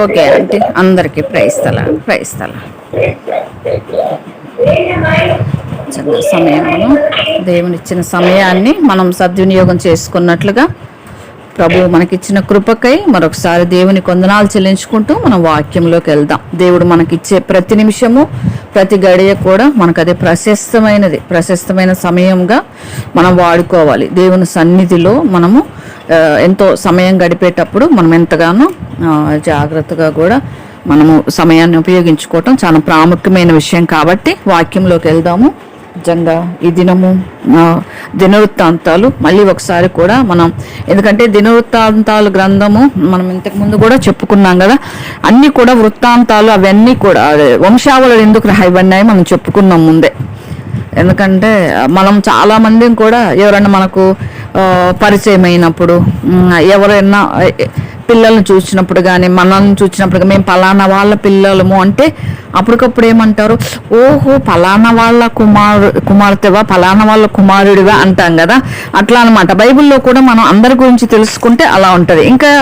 Okay aunty, అందరికీ ప్రైస్తలా చిన్న సమయంలో దేవునిచ్చిన సమయాన్ని మనం సద్వినియోగం చేసుకున్నట్లుగా ప్రభు మనకిచ్చిన కృపకై మరొకసారి దేవుని వందనాలు చెల్లించుకుంటూ మనం వాక్యంలోకి వెళ్దాం. దేవుడు మనకిచ్చే ప్రతి నిమిషము ప్రతి గడియ కూడా మనకు అదే ప్రశస్తమైన సమయంగా మనం వాడుకోవాలి. దేవుని సన్నిధిలో మనము ఎంతో సమయం గడిపేటప్పుడు మనం ఎంతగానో జాగ్రత్తగా కూడా మనము సమయాన్ని ఉపయోగించుకోవటం చాలా ప్రాముఖ్యమైన విషయం. కాబట్టి వాక్యంలోకి వెళ్దాము. నిజంగా ఈ దినము దినవృత్తాంతాలు మళ్ళీ ఒకసారి కూడా మనం, ఎందుకంటే దినవృత్తాంతాలు గ్రంథము మనం ఇంతకు ముందు కూడా చెప్పుకున్నాం కదా, అన్నీ కూడా వృత్తాంతాలు అవన్నీ కూడా వంశావళులు ఎందుకు రాయబడినాయి మనం చెప్పుకున్నాం ముందే. ఎందుకంటే మనం చాలామంది కూడా ఎవరైనా మనకు పరిచయం అయినప్పుడు, ఎవరైనా పిల్లల్ని చూసినప్పుడు కానీ మనల్ని చూసినప్పుడు మేము పలానా వాళ్ళ పిల్లలము అంటే అప్పటికప్పుడు ఏమంటారు, ఓహో పలానా వాళ్ళ కుమార్తెవా, పలానా వాళ్ళ కుమారుడివా అంటాం కదా. అట్లా అనమాట. బైబిల్లో కూడా మనం అందరి గురించి తెలుసుకుంటే అలా ఉంటుంది. ఇంకా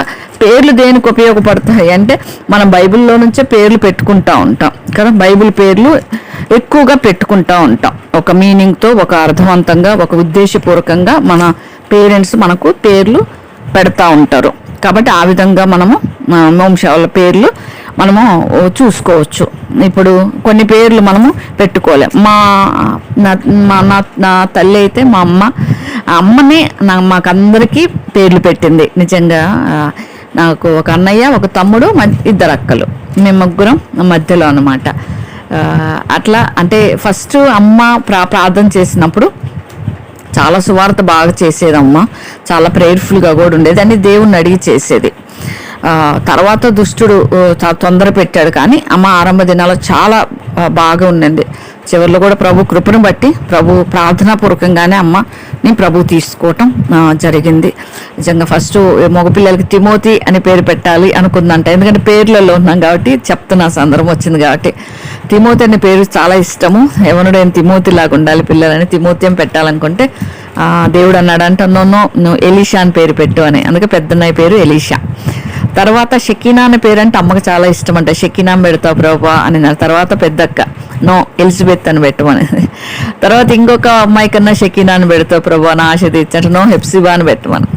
పేర్లు దేనికి ఉపయోగపడతాయి అంటే మనం బైబిల్లో నుంచే పేర్లు పెట్టుకుంటూ ఉంటాం కదా. బైబిల్ పేర్లు ఎక్కువగా పెట్టుకుంటూ ఉంటాం, ఒక మీనింగ్తో, ఒక అర్థవంతంగా, ఒక ఉద్దేశపూర్వకంగా మన పేరెంట్స్ మనకు పేర్లు పెడతా ఉంటారు. కాబట్టి ఆ విధంగా మనము వంశాల పేర్లు మనము చూసుకోవచ్చు. ఇప్పుడు కొన్ని పేర్లు మనము పెట్టుకోలేం. నా తల్లి అయితే మా అమ్మనే మాకందరికీ పేర్లు పెట్టింది. నిజంగా నాకు ఒక అన్నయ్య, ఒక తమ్ముడు, ఇద్దరు అక్కలు, మేము ముగ్గురం మధ్యలో అన్నమాట. అట్లా అంటే ఫస్ట్ అమ్మ ప్రార్థన చేసినప్పుడు చాలా సువార్త బాగా చేసేదమ్మ, చాలా ప్రేయర్ఫుల్గా కూడా ఉండేది అని దేవుణ్ణి అడిగి చేసేది. తర్వాత దుష్టుడు తొందర పెట్టాడు, కానీ అమ్మ ఆరంభ దినాల్లో చాలా బాగా ఉండింది. చివరిలో కూడా ప్రభు కృపను బట్టి ప్రభు ప్రార్థనాపూర్వకంగానే అమ్మని ప్రభు తీసుకోవటం జరిగింది. నిజంగా ఫస్ట్ మగపిల్లలకి తిమోతి అని పేరు పెట్టాలి అనుకుందంట. ఎందుకంటే పేర్లలో ఉన్నాం కాబట్టి చెప్తున్నా, సందర్భం వచ్చింది కాబట్టి. తిమోతి అనే పేరు చాలా ఇష్టము. ఎవరుడైనా తిమోతి లాగా ఉండాలి పిల్లలని తిమోతి పెట్టాలనుకుంటే దేవుడు అన్నాడంట, నువ్వు ఎలీషా అని పేరు పెట్టు అని. అందుకే పెద్దన్నయ్య పేరు ఎలీషా. తర్వాత షకీనా అనే పేరు అంటే అమ్మకు చాలా ఇష్టం అంట. షకీనా పెడతావు ప్రభా అని. తర్వాత పెద్దక్క ఎలిజబెత్ అని పెట్టమని. తర్వాత ఇంకొక అమ్మాయి కన్నా షకీనా అని పెడతావు ప్రభా నా ఆశ తీర్చంటే హెప్సిబా అని పెట్టమని.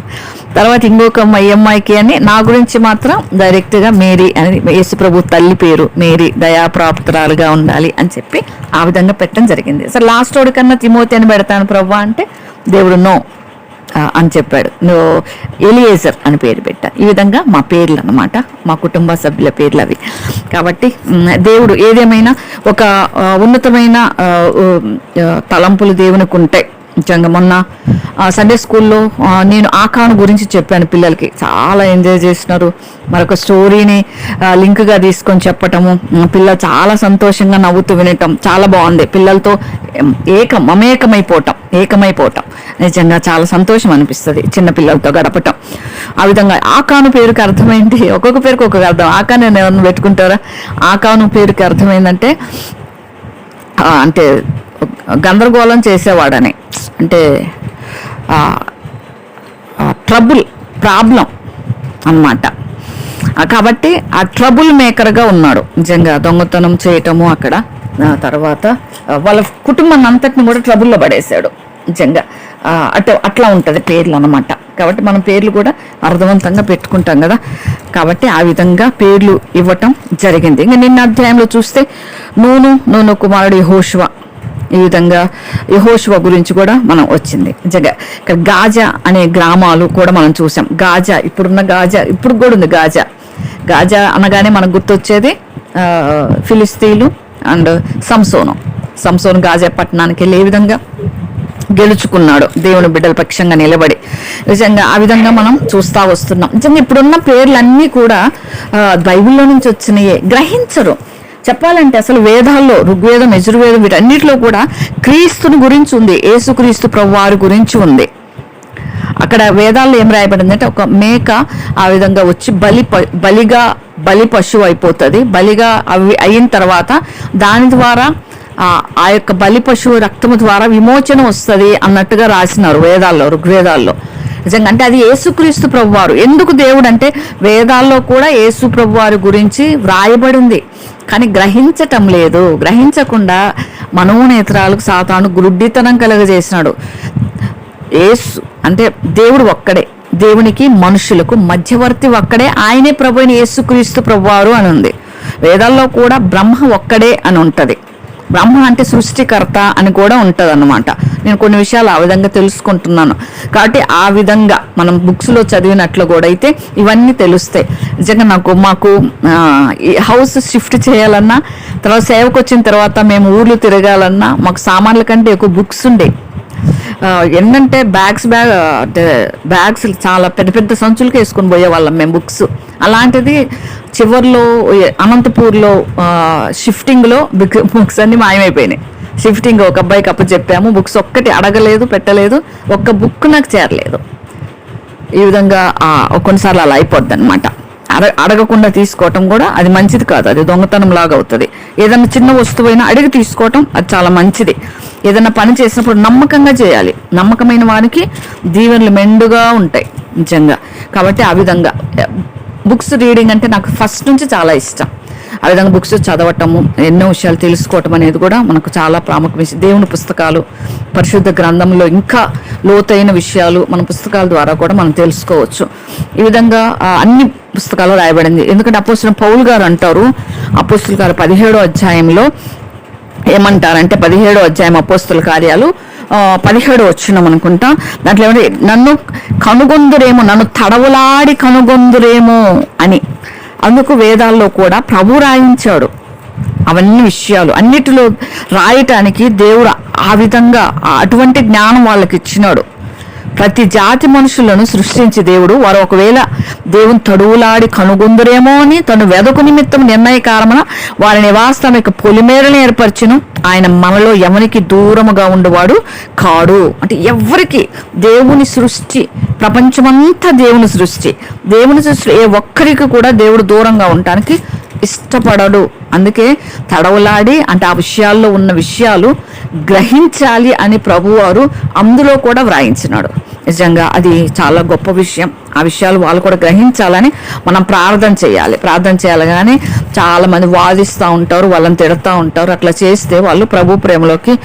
తర్వాత ఇంకొక అమ్మాయికి అని, నా గురించి మాత్రం డైరెక్ట్గా మేరీ అని, యేసు ప్రభు తల్లి పేరు మేరీ, దయాప్రాప్తురాలుగా ఉండాలి అని చెప్పి ఆ విధంగా పెట్టడం జరిగింది. అసలు లాస్ట్ వాడి కన్నా తిమోతి అని పెడతాను ప్రభా అంటే దేవుడు అని చెప్పాడు. నువ్వు ఎలియేజర్ అని పేరు పెట్టా. ఈ విధంగా మా పేర్లు అన్నమాట, మా కుటుంబ సభ్యుల పేర్లు అవి. కాబట్టి దేవుడు ఏదేమైనా ఒక ఉన్నతమైన తలంపులు దేవునికి ఉంటాయి. నిజంగా మొన్న సండే స్కూల్లో నేను ఆకాను గురించి చెప్పాను పిల్లలకి, చాలా ఎంజాయ్ చేసినారు. మరొక స్టోరీని లింక్గా తీసుకొని చెప్పటము, పిల్లలు చాలా సంతోషంగా నవ్వుతూ వినటం చాలా బాగుంది. పిల్లలతో ఏకమైపోవటం నిజంగా చాలా సంతోషం అనిపిస్తుంది చిన్న పిల్లలతో గడపటం. ఆ విధంగా ఆకాను పేరుకి అర్థమైంది, ఒక్కొక్క పేరుకి ఒక్కొక్క అర్థం. ఆకాను ఎవరిని పెట్టుకుంటారా? ఆకాను పేరుకి అర్థమైందంటే అంటే గందరగోళం చేసేవాడని, అంటే ప్రాబ్లం అన్నమాట. కాబట్టి ఆ ట్రబుల్ మేకర్గా ఉన్నాడు. నిజంగా దొంగతనం చేయటము అక్కడ, తర్వాత వాళ్ళ కుటుంబాన్ని అంతటిని కూడా ట్రబుల్లో పడేశాడు. నిజంగా అట్లా ఉంటుంది పేర్లు అన్నమాట. కాబట్టి మనం పేర్లు కూడా అర్థవంతంగా పెట్టుకుంటాం కదా. కాబట్టి ఆ విధంగా పేర్లు ఇవ్వటం జరిగింది. ఇంకా నిన్న అధ్యాయంలో చూస్తే నూను కుమారుడు యెహోషువ, ఈ విధంగా యెహోషువ గురించి కూడా మనం వచ్చింది. నిజంగా ఇక్కడ గాజా అనే గ్రామాలు కూడా మనం చూసాం. గాజా ఇప్పుడున్న గాజా ఇప్పుడు కూడా ఉంది. గాజా అనగానే మనకు గుర్తొచ్చేది ఫిలిస్తీన్లు అండ్ సంసోను గాజా పట్టణానికి వెళ్ళి ఏ విధంగా గెలుచుకున్నాడు దేవుని బిడ్డల పక్షంగా నిలబడి. నిజంగా ఆ విధంగా మనం చూస్తూ వస్తున్నాం. నిజంగా ఇప్పుడున్న పేర్లన్నీ కూడా బైబిల్లో నుంచి వచ్చినాయే. గ్రహించరు. చెప్పాలంటే అసలు వేదాల్లో ఋగ్వేదం, యజుర్వేదం వీటన్నిటిలో కూడా క్రీస్తుని గురించి ఉంది, యేసుక్రీస్తు ప్రభువారి గురించి ఉంది. అక్కడ వేదాల్లో ఏం రాయబడింది అంటే ఒక మేక ఆ విధంగా వచ్చి బలి పశువు అయిపోతుంది. బలిగా అవి అయిన తర్వాత దాని ద్వారా ఆ యొక్క బలి పశువు రక్తము ద్వారా విమోచన వస్తుంది అన్నట్టుగా రాసినారు వేదాల్లో, ఋగ్వేదాల్లో. నిజంగా. అంటే అది యేసుక్రీస్తు ప్రభువారు. ఎందుకు దేవుడు అంటే వేదాల్లో కూడా యేసు ప్రభువారి గురించి వ్రాయబడింది, కానీ గ్రహించటం లేదు. గ్రహించకుండా మనోనేత్రాలకు సాతాను గురుడ్డితనం కలుగజేసినాడు. యేసు అంటే దేవుడు ఒక్కడే, దేవునికి మనుషులకు మధ్యవర్తి ఒక్కడే, ఆయనే ప్రభు అయిన యేసుక్రీస్తు ప్రభువారు అని ఉంది. వేదాల్లో కూడా బ్రహ్మ ఒక్కడే అని ఉంటుంది. బ్రహ్మ అంటే సృష్టికర్త అని కూడా ఉంటుంది అన్నమాట. నేను కొన్ని విషయాలు ఆ విధంగా తెలుసుకుంటున్నాను కాబట్టి ఆ విధంగా మనం బుక్స్లో చదివినట్లు కూడా అయితే ఇవన్నీ తెలుస్తాయి. నిజంగా మాకు ఈ హౌస్ షిఫ్ట్ చేయాలన్నా, తర్వాత సేవకు వచ్చిన తర్వాత మేము ఊర్లు తిరగాలన్నా మాకు సామాన్ల కంటే ఎక్కువ బుక్స్ ఉండే. ఏంటంటే బ్యాగ్స్ చాలా పెద్ద పెద్ద సంచులకి వేసుకొని పోయేవాళ్ళం మేము బుక్స్. అలాంటిది చివరిలో అనంతపూర్లో షిఫ్టింగ్లో బుక్స్ అన్నీ మాయమైపోయినాయి. షిఫ్టింగ్ ఒక అబ్బాయికి అప్పు చెప్పాము, బుక్స్ ఒక్కటి అడగలేదు, పెట్టలేదు, ఒక్క బుక్ నాకు చేరలేదు. ఈ విధంగా కొన్నిసార్లు అలా అయిపోద్ది అనమాట. అడగకుండా తీసుకోవటం కూడా అది మంచిది కాదు, అది దొంగతనం లాగా అవుతుంది. ఏదైనా చిన్న వస్తువైనా అడిగి తీసుకోవటం అది చాలా మంచిది. ఏదైనా పని చేసినప్పుడు నమ్మకంగా చేయాలి. నమ్మకమైన వారికి దీవెనలు మెండుగా ఉంటాయి నిజంగా. కాబట్టి ఆ విధంగా బుక్స్ రీడింగ్ అంటే నాకు ఫస్ట్ నుంచి చాలా ఇష్టం. ఆ విధంగా బుక్స్ చదవటము, ఎన్నో విషయాలు తెలుసుకోవటం అనేది కూడా మనకు చాలా ప్రాముఖ్యమైన. దేవుని పుస్తకాలు, పరిశుద్ధ గ్రంథంలో ఇంకా లోతైన విషయాలు మన పుస్తకాల ద్వారా కూడా మనం తెలుసుకోవచ్చు. ఈ విధంగా అన్ని పుస్తకాలు రాయబడింది. ఎందుకంటే అపోస్తలుడైన పౌలు గారు అంటారు, అపోస్తలుల గారు 17వ అధ్యాయంలో ఏమంటారంటే, 17వ అధ్యాయం అపోస్తల కార్యాలు 17 వచనం అనుకుంటా, దాంట్లో ఏమంటే నన్ను కనుగొందురేమో, నన్ను తడవులాడి కనుగొందురేమో అని. అందుకు వేదాల్లో కూడా ప్రభు రాయించాడు అవన్నీ విషయాలు. అన్నిటిలో రాయటానికి దేవుడు ఆ విధంగా అటువంటి జ్ఞానం వాళ్ళకి ఇచ్చినాడు. ప్రతి జాతి మనుషులను సృష్టించి దేవుడు వారు ఒకవేళ దేవుని తడువులాడి కనుగొందురేమో అని తను వెదకు నిమిత్తం నిర్ణయకారమున వారి నివాసానికి పొలిమేరలను ఏర్పరచును. ఆయన మనలో ఎవరికి దూరముగా ఉండేవాడు కాడు. అంటే ఎవరికి దేవుని సృష్టి, ప్రపంచమంతా దేవుని సృష్టి, దేవుని సృష్టి ఏ ఒక్కరికి కూడా దేవుడు దూరంగా ఉండటానికి ఇష్టపడడు. అందుకే తడవలాడి అంటే ఆ విషయాల్లో ఉన్న విషయాలు గ్రహించాలి అని ప్రభువారు అందులో కూడా వ్రాయించినాడు. నిజంగా అది చాలా గొప్ప విషయం. ఆ విషయాలు వాళ్ళు కూడా గ్రహించాలని మనం ప్రార్థన చేయాలి. కానీ చాలా మంది వాదిస్తూ ఉంటారు, వాళ్ళని తిడుతూ ఉంటారు. అట్లా చేస్తే వాళ్ళు ప్రభు ప్రేమలోకి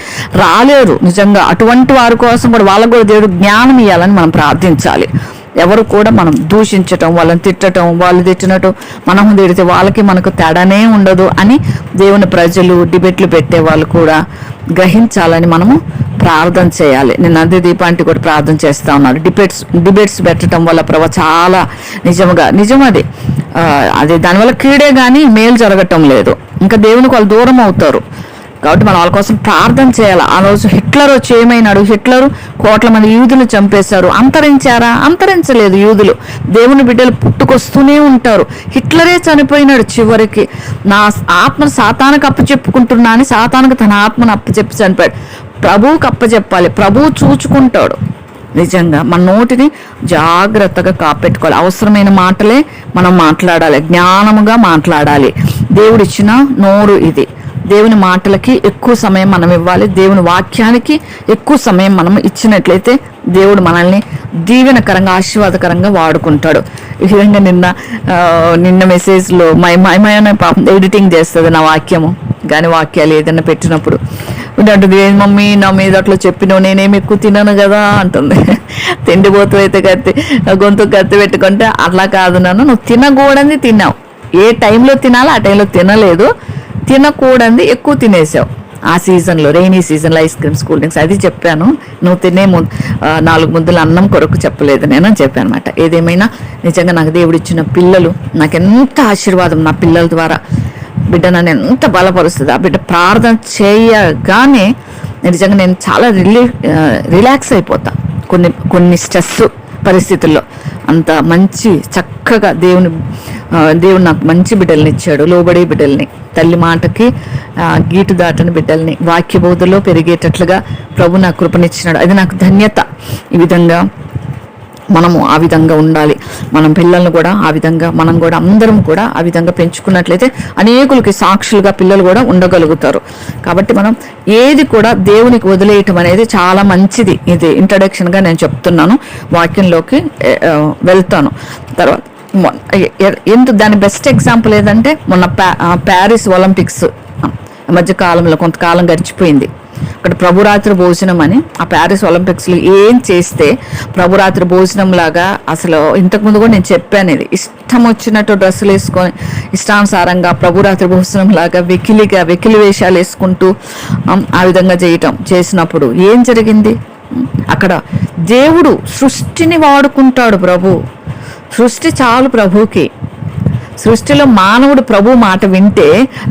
రాలేరు. నిజంగా అటువంటి వారి కోసం కూడా వాళ్ళకు కూడా దేవుడు జ్ఞానం ఇవ్వాలని మనం ప్రార్థించాలి. ఎవరు కూడా మనం దూషించటం, వాళ్ళని తిట్టడం, వాళ్ళు తిట్టినట్టు మనం తిడితే వాళ్ళకి మనకు తేడానే ఉండదు అని దేవుని ప్రజలు, డిబేట్లు పెట్టే వాళ్ళు కూడా గ్రహించాలని మనము ప్రార్థన చేయాలి. నేను అదే దీపాంటి కూడా ప్రార్థన చేస్తూ ఉన్నాను. డిబేట్స్ పెట్టడం వల్ల చాలా నిజం అది దానివల్ల కీడే కానీ మేలు జరగటం లేదు. ఇంకా దేవునికి వాళ్ళు దూరం అవుతారు. కాబట్టి మనం వాళ్ళ కోసం ప్రార్థన చేయాలి. ఆ రోజు హిట్లర్ వచ్చి ఏమైనాడు? హిట్లరు కోట్ల మంది యూదులు చంపేశారు. అంతరించారా? అంతరించలేదు. యూదులు దేవుని బిడ్డలు పుట్టుకొస్తూనే ఉంటారు. హిట్లరే చనిపోయినాడు చివరికి. నా ఆత్మ సాతానికి అప్పచెప్పుకుంటున్నా అని సాతానికి తన ఆత్మను అప్పచెప్పి చనిపోయాడు. ప్రభువుకి అప్పచెప్పాలి. ప్రభువు చూచుకుంటాడు. నిజంగా మన నోటిని జాగ్రత్తగా కాపెట్టుకోవాలి. అవసరమైన మాటలే మనం మాట్లాడాలి, జ్ఞానముగా మాట్లాడాలి. దేవుడిచ్చిన నోరు ఇది. దేవుని మాటలకి ఎక్కువ సమయం మనం ఇవ్వాలి. దేవుని వాక్యానికి ఎక్కువ సమయం మనం ఇచ్చినట్లయితే దేవుడు మనల్ని దీవెనకరంగా, ఆశీర్వాదకరంగా వాడుకుంటాడు. ఈ విధంగా నిన్న మెసేజ్లో మై పాపం ఎడిటింగ్ చేస్తుంది నా వాక్యము, కానీ వాక్యాలు ఏదైనా పెట్టినప్పుడు అంటుంది, మమ్మీ నా మీద అట్లా చెప్పినావు, నేనేమి ఎక్కువ తినను కదా అంటుంది. తిండిపోతూ అయితే గొంతు కత్తి పెట్టుకుంటే అట్లా కాదు నాన్న, నువ్వు తినకూడని తిన్నావు. ఏ టైంలో తినాలో ఆ టైంలో తినలేదు, తినకూడదు ఎక్కువ తినేసావు. ఆ సీజన్లో, రెయినీ సీజన్లో ఐస్ క్రీమ్స్, కూల్ డ్రింక్స్ అది చెప్పాను. నువ్వు తినే 4 ముద్దలు అన్నం కొరకు చెప్పలేదు నేను అని చెప్పాను అనమాట. ఏదేమైనా నిజంగా నాకు దేవుడు ఇచ్చిన పిల్లలు నాకు ఎంత ఆశీర్వాదం. నా పిల్లల ద్వారా బిడ్డ నన్ను ఎంత బలపరుస్తుంది. ఆ బిడ్డ ప్రార్థన చేయగానే నిజంగా నేను చాలా రిలాక్స్ అయిపోతా. కొన్ని స్ట్రెస్ పరిస్థితుల్లో అంత మంచి చక్కగా దేవుడు నాకు మంచి బిడ్డల్ని ఇచ్చాడు. లోబడే బిడ్డల్ని, తల్లి మాటకి గీటు దాటని బిడ్డల్ని, వాక్య బోధలో పెరిగేటట్లుగా ప్రభు నాకు కృపనిచ్చినాడు. అది నాకు ధన్యత. ఈ విధంగా మనము ఆ విధంగా ఉండాలి. మనం పిల్లల్ని కూడా ఆ విధంగా, మనం కూడా అందరం కూడా ఆ విధంగా పెంచుకున్నట్లయితే అనేకులకి సాక్షులుగా పిల్లలు కూడా ఉండగలుగుతారు. కాబట్టి మనం ఏది కూడా దేవునికి వదిలేయటం అనేది చాలా మంచిది. ఇది ఇంట్రడక్షన్గా నేను చెప్తున్నాను, వాక్యంలోకి వెళ్తాను తర్వాత. దాని బెస్ట్ ఎగ్జాంపుల్ ఏదంటే మొన్న ప్యారిస్ ఒలింపిక్స్ మధ్య కాలంలో కొంతకాలం గడిచిపోయింది. అక్కడ ప్రభురాత్రి భోజనం అని ఆ ప్యారిస్ ఒలింపిక్స్లో ఏం చేస్తే ప్రభురాత్రి భోజనం లాగా, అసలు ఇంతకుముందు కూడా నేను చెప్పాను, ఇది ఇష్టం వచ్చినట్టు డ్రెస్సులు వేసుకొని ఇష్టానుసారంగా ప్రభురాత్రి భోజనం లాగా వెకిలి వేషాలు వేసుకుంటూ ఆ విధంగా చేసినప్పుడు ఏం జరిగింది? అక్కడ దేవుడు సృష్టిని వాడుకుంటాడు. సృష్టి చాలు ప్రభువుకి. సృష్టిలో మానవుడు ప్రభు మాట వింటే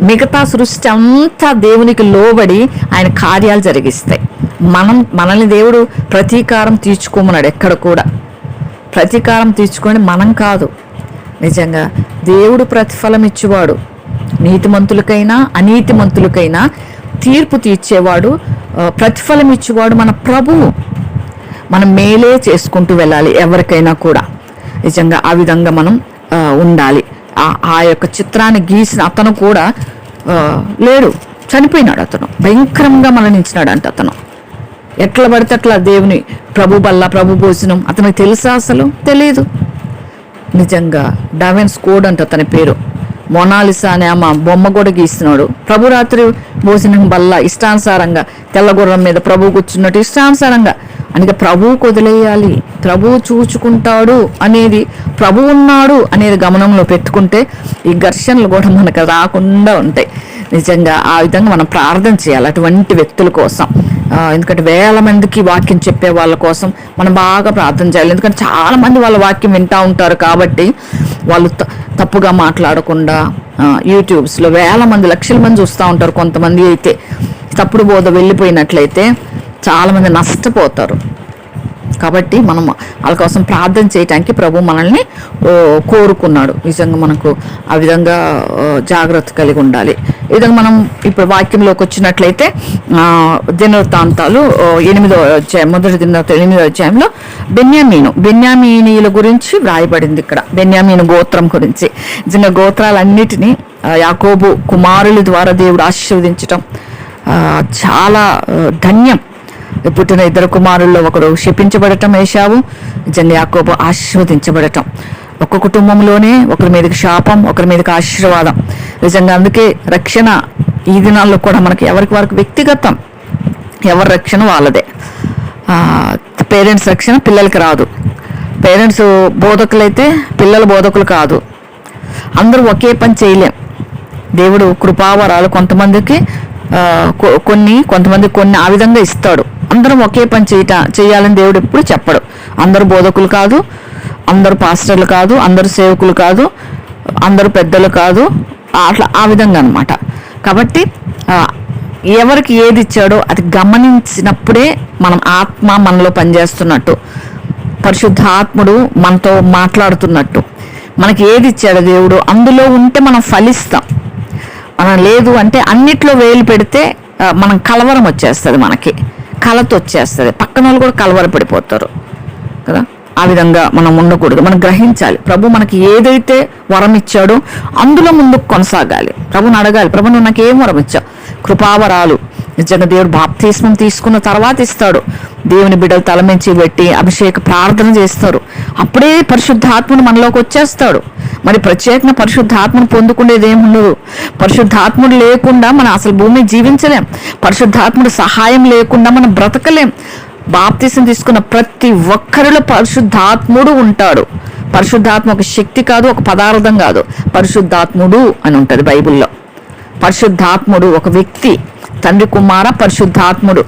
మిగతా సృష్టి అంతా దేవునికి లోబడి ఆయన కార్యాలు జరిగిస్తాయి. మనల్ని దేవుడు ప్రతీకారం తీర్చుకోమన్నాడు. ఎక్కడ కూడా ప్రతీకారం తీర్చుకొని మనం కాదు, నిజంగా దేవుడు ప్రతిఫలం ఇచ్చేవాడు. నీతిమంతులకైనా అనీతిమంతులకైనా తీర్పు తీర్చేవాడు, ప్రతిఫలం ఇచ్చేవాడు మన ప్రభువు. మనం మేలే చేసుకుంటూ వెళ్ళాలి ఎవరికైనా కూడా. నిజంగా ఆ విధంగా మనం ఉండాలి. ఆ యొక్క చిత్రాన్ని గీసిన అతను కూడా లేడు, చనిపోయినాడు. అతను భయంకరంగా మరణించినాడు అంట. అతను ఎట్లా పడితే అట్లా దేవుని ప్రభు బల్ల, ప్రభు భోజనం అతనికి తెలుసా? అసలు తెలియదు. నిజంగా డావిన్స్ కోడ్ అంట అతని పేరు. మొనాలిసా అనే ఆమె బొమ్మ కూడా గీస్తున్నాడు. ప్రభు రాత్రి భోజనం బల్ల ఇష్టానుసారంగా, తెల్లగుర్రం మీద ప్రభు కూర్చున్నట్టు ఇష్టానుసారంగా. అందుకే ప్రభువుకు వదిలేయాలి, ప్రభువు చూచుకుంటాడు అనేది, ప్రభు ఉన్నాడు అనేది గమనంలో పెట్టుకుంటే ఈ ఘర్షణలు కూడా మనకు రాకుండా ఉంటాయి. నిజంగా ఆ విధంగా మనం ప్రార్థన చేయాలి అటువంటి వ్యక్తుల కోసం. ఎందుకంటే వేల మందికి వాక్యం చెప్పే వాళ్ళ కోసం మనం బాగా ప్రార్థన చేయాలి. ఎందుకంటే చాలా మంది వాళ్ళ వాక్యం వింటూ ఉంటారు కాబట్టి వాళ్ళు తప్పుగా మాట్లాడకుండా యూట్యూబ్స్లో వేల మంది, లక్షల మంది చూస్తూ ఉంటారు. కొంతమంది అయితే తప్పుడు బోధ వెళ్ళిపోయినట్లయితే చాలామంది నష్టపోతారు. కాబట్టి మనం వాళ్ళ కోసం ప్రార్థన చేయటానికి ప్రభు మనల్ని కోరుకున్నాడు. నిజంగా మనకు ఆ విధంగా జాగ్రత్త కలిగి ఉండాలి. ఈ విధంగా మనం ఇప్పుడు వాక్యంలోకి వచ్చినట్లయితే దినవృత్తాంతాలు 8వ అధ్యాయం, మొదటి దినవృత్తాంతాలు 8వ అధ్యాయంలో బెన్యామీనీయుల గురించి వ్రాయబడింది. ఇక్కడ బెన్యామీను గోత్రం గురించి. నిజంగా గోత్రాలన్నిటినీ యాకోబు కుమారుల ద్వారా దేవుడు ఆశీర్వదించటం చాలా ధన్యం. పుట్టిన 2 కుమారుల్లో ఒకరు శపించబడటం ఏశావు, నిజంగా యాకోబు ఆశీర్వదించబడటం. ఒక కుటుంబంలోనే ఒకరి మీదకి శాపం, ఒకరి మీదకి ఆశీర్వాదం. నిజంగా అందుకే రక్షణ ఈ దినాల్లో కూడా మనకి ఎవరికి వారికి వ్యక్తిగతం, ఎవరి రక్షణ వాళ్ళదే. పేరెంట్స్ రక్షణ పిల్లలకి రాదు. పేరెంట్స్ బోధకులైతే పిల్లలు బోధకులు కాదు. అందరూ ఒకే పని చేయలేం. దేవుడు కృపావరాలు కొంతమందికి కొన్ని ఆ విధంగా ఇస్తాడు. అందరం ఒకే పని చేయాలని దేవుడు ఎప్పుడు చెప్పడు. అందరూ బోధకులు కాదు, అందరూ పాస్టర్లు కాదు, అందరూ సేవకులు కాదు, అందరూ పెద్దలు కాదు, అట్లా ఆ విధంగా అనమాట. కాబట్టి ఎవరికి ఏది ఇచ్చాడో అది గమనించినప్పుడే మనం ఆత్మ మనలో పనిచేస్తున్నట్టు, పరిశుద్ధాత్ముడు మనతో మాట్లాడుతున్నట్టు. మనకి ఏది ఇచ్చాడో దేవుడు అందులో ఉంటే మనం ఫలిస్తాం. మనం లేదు అంటే అన్నిట్లో వేలు పెడితే మనం కలవరం వచ్చేస్తుంది, మనకి కలత వచ్చేస్తుంది, పక్కన వాళ్ళు కూడా కలవరపడిపోతారు కదా. ఆ విధంగా మనం ఉండకూడదు. మనం గ్రహించాలి ప్రభు మనకి ఏదైతే వరం ఇచ్చాడో అందులో ముందుకు కొనసాగాలి. ప్రభుని అడగాలి, ప్రభు నువ్వు నాకు ఏం వరం ఇచ్చావు? కృపావరాలు నిజంగా దేవుడు బాప్తిస్మం తీసుకున్న తర్వాత ఇస్తాడు. దేవుని బిడ్డలు తలమించి పెట్టి అభిషేక ప్రార్థన చేస్తారు. అప్పుడే పరిశుద్ధాత్మను మనలోకి వచ్చేస్తాడు. మరి ప్రత్యేకంగా పరిశుద్ధాత్మను పొందుకునేది ఏముండదు. పరిశుద్ధాత్ముడు లేకుండా మనం అసలు భూమి జీవించలేం. పరిశుద్ధాత్ముడు సహాయం లేకుండా మనం బ్రతకలేం. బాప్తిసం తీసుకున్న ప్రతి ఒక్కరిలో పరిశుద్ధాత్ముడు ఉంటాడు. పరిశుద్ధాత్మ ఒక శక్తి కాదు, ఒక పదార్థం కాదు, పరిశుద్ధాత్ముడు అని ఉంటుంది బైబిల్లో. పరిశుద్ధాత్ముడు ఒక వ్యక్తి, తండ్రి కుమార పరిశుద్ధాత్ముడు.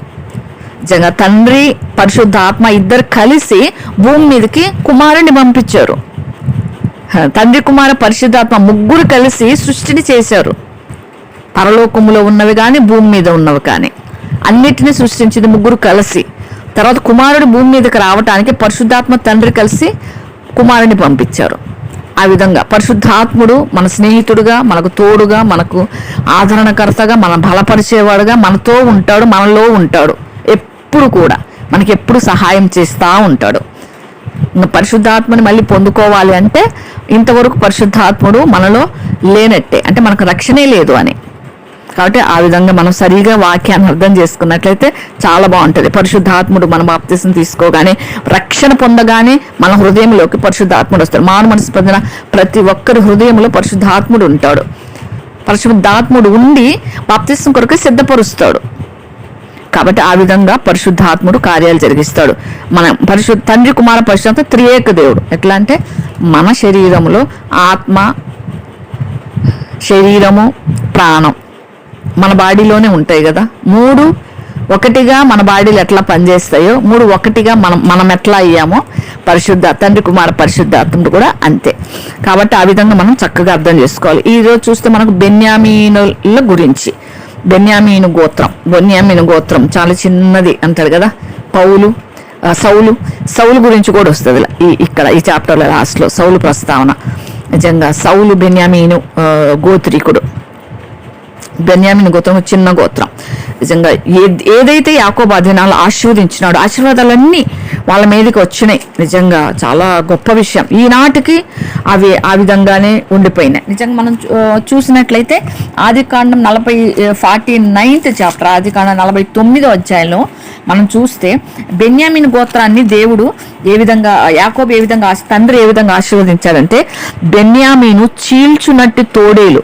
నిజంగా తండ్రి పరిశుద్ధాత్మ ఇద్దరు కలిసి భూమి మీదకి కుమారుని పంపించారు. తండ్రి కుమార పరిశుద్ధాత్మ ముగ్గురు కలిసి సృష్టిని చేశారు. పరలోకములో ఉన్నవి కానీ భూమి మీద ఉన్నవి కానీ అన్నిటినీ సృష్టించింది ముగ్గురు కలిసి. తర్వాత కుమారుడు భూమి మీదకి రావటానికి పరిశుద్ధాత్మ తండ్రి కలిసి కుమారుని పంపించారు. ఆ విధంగా పరిశుద్ధాత్ముడు మన స్నేహితుడుగా, మనకు తోడుగా, మనకు ఆదరణకర్తగా, మన బలపరిచేవాడుగా మనతో ఉంటాడు, మనలో ఉంటాడు. ఎప్పుడు కూడా మనకి ఎప్పుడు సహాయం చేస్తూ ఉంటాడు. ఇంకా పరిశుద్ధాత్మని మళ్ళీ పొందుకోవాలి అంటే ఇంతవరకు పరిశుద్ధాత్ముడు మనలో లేనట్టే, అంటే మనకు రక్షణే లేదు అని. కాబట్టి ఆ విధంగా మనం సరిగా వాక్యాన్ని అర్థం చేసుకున్నట్లయితే చాలా బాగుంటుంది. పరిశుద్ధాత్ముడు మన బాప్తిసం తీసుకోగానే, రక్షణ పొందగానే మన హృదయంలోకి పరిశుద్ధాత్ముడు వస్తాడు. మారు మనసు పొందిన ప్రతి ఒక్కరి హృదయంలో పరిశుద్ధాత్ముడు ఉంటాడు. పరిశుద్ధాత్ముడు ఉండి బాప్తిసం కొరకు సిద్ధపరుస్తాడు. కాబట్టి ఆ విధంగా పరిశుద్ధాత్ముడు కార్యాలు జరిగిస్తాడు. మన తండ్రి కుమార పరిశుద్ధాత్మ త్రియేక దేవుడు. ఎట్లా అంటే మన శరీరంలో ఆత్మ, శరీరము, ప్రాణం మన బాడీలోనే ఉంటాయి కదా. మూడు ఒకటిగా మన బాడీలు ఎట్లా పనిచేస్తాయో, మూడు ఒకటిగా మనం ఎట్లా అయ్యామో తండ్రి కుమార పరిశుద్ధాత్ముడు కూడా అంతే. కాబట్టి ఆ విధంగా మనం చక్కగా అర్థం చేసుకోవాలి. ఈరోజు చూస్తే మనకు బెన్యామీనుల గురించి, బెన్యామీను గోత్రం చాలా చిన్నది అంటాడు కదా. సౌలు గురించి కూడా వస్తుంది ఇక్కడ ఈ చాప్టర్లో లాస్ట్లో సౌలు ప్రస్తావన. నిజంగా సౌలు బెన్యామీను గోత్రీకుడు. బెన్యామీను గోత్రం చిన్న గోత్రం. నిజంగా ఏదైతే యాకోబు దినాలు ఆశీర్వదించినాడో ఆశీర్వాదాలన్నీ వాళ్ళ మీదకి వచ్చినాయి. నిజంగా చాలా గొప్ప విషయం. ఈనాటికి అవి ఆ విధంగానే ఉండిపోయినాయి. నిజంగా మనం చూసినట్లయితే ఆదికాండం 49th చాప్టర్, ఆదికాండం 49వ అధ్యాయంలో మనం చూస్తే బెన్యామీను గోత్రాన్ని దేవుడు ఏ విధంగా, యాకోబు ఏ విధంగా, తండ్రి ఏ విధంగా ఆశీర్వదించాడంటే, బెన్యామీను చీల్చునట్టి తోడేలు,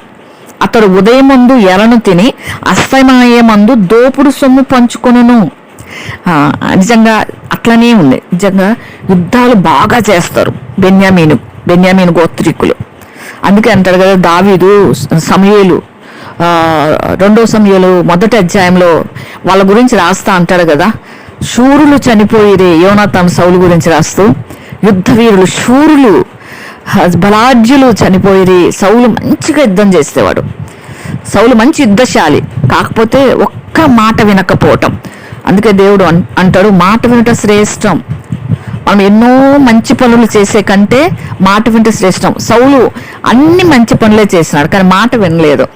అతడు ఉదయమందు ఎరను తిని అస్తమయమందు దోపుడు సొమ్ము పంచుకొనును. నిజంగా అట్లనే ఉంది. నిజంగా యుద్ధాలు బాగా చేస్తారు బెన్యామీను గోత్రికులు. అందుకే అంటాడు కదా దావీదు, సమూయేలు 2వ సమూయేలు 1వ అధ్యాయంలో వాళ్ళ గురించి రాస్తా అంటాడు కదా, శూరులు చనిపోయిరే. యోనాతాను సౌలు గురించి రాస్తూ, యుద్ధ వీరులు, శూరులు, బలాఢ్యులు చనిపోయి. సౌలు మంచిగా యుద్ధం చేసేవాడు. సౌలు మంచి యుద్ధశాలి, కాకపోతే ఒక్క మాట వినకపోవటం. అందుకే దేవుడు అంటాడు, మాట వినట శ్రేష్టం. మనం ఎన్నో మంచి పనులు చేసే కంటే మాట వింటే శ్రేష్టం. సౌలు అన్ని మంచి పనులే చేసినాడు, కానీ మాట వినలేదు.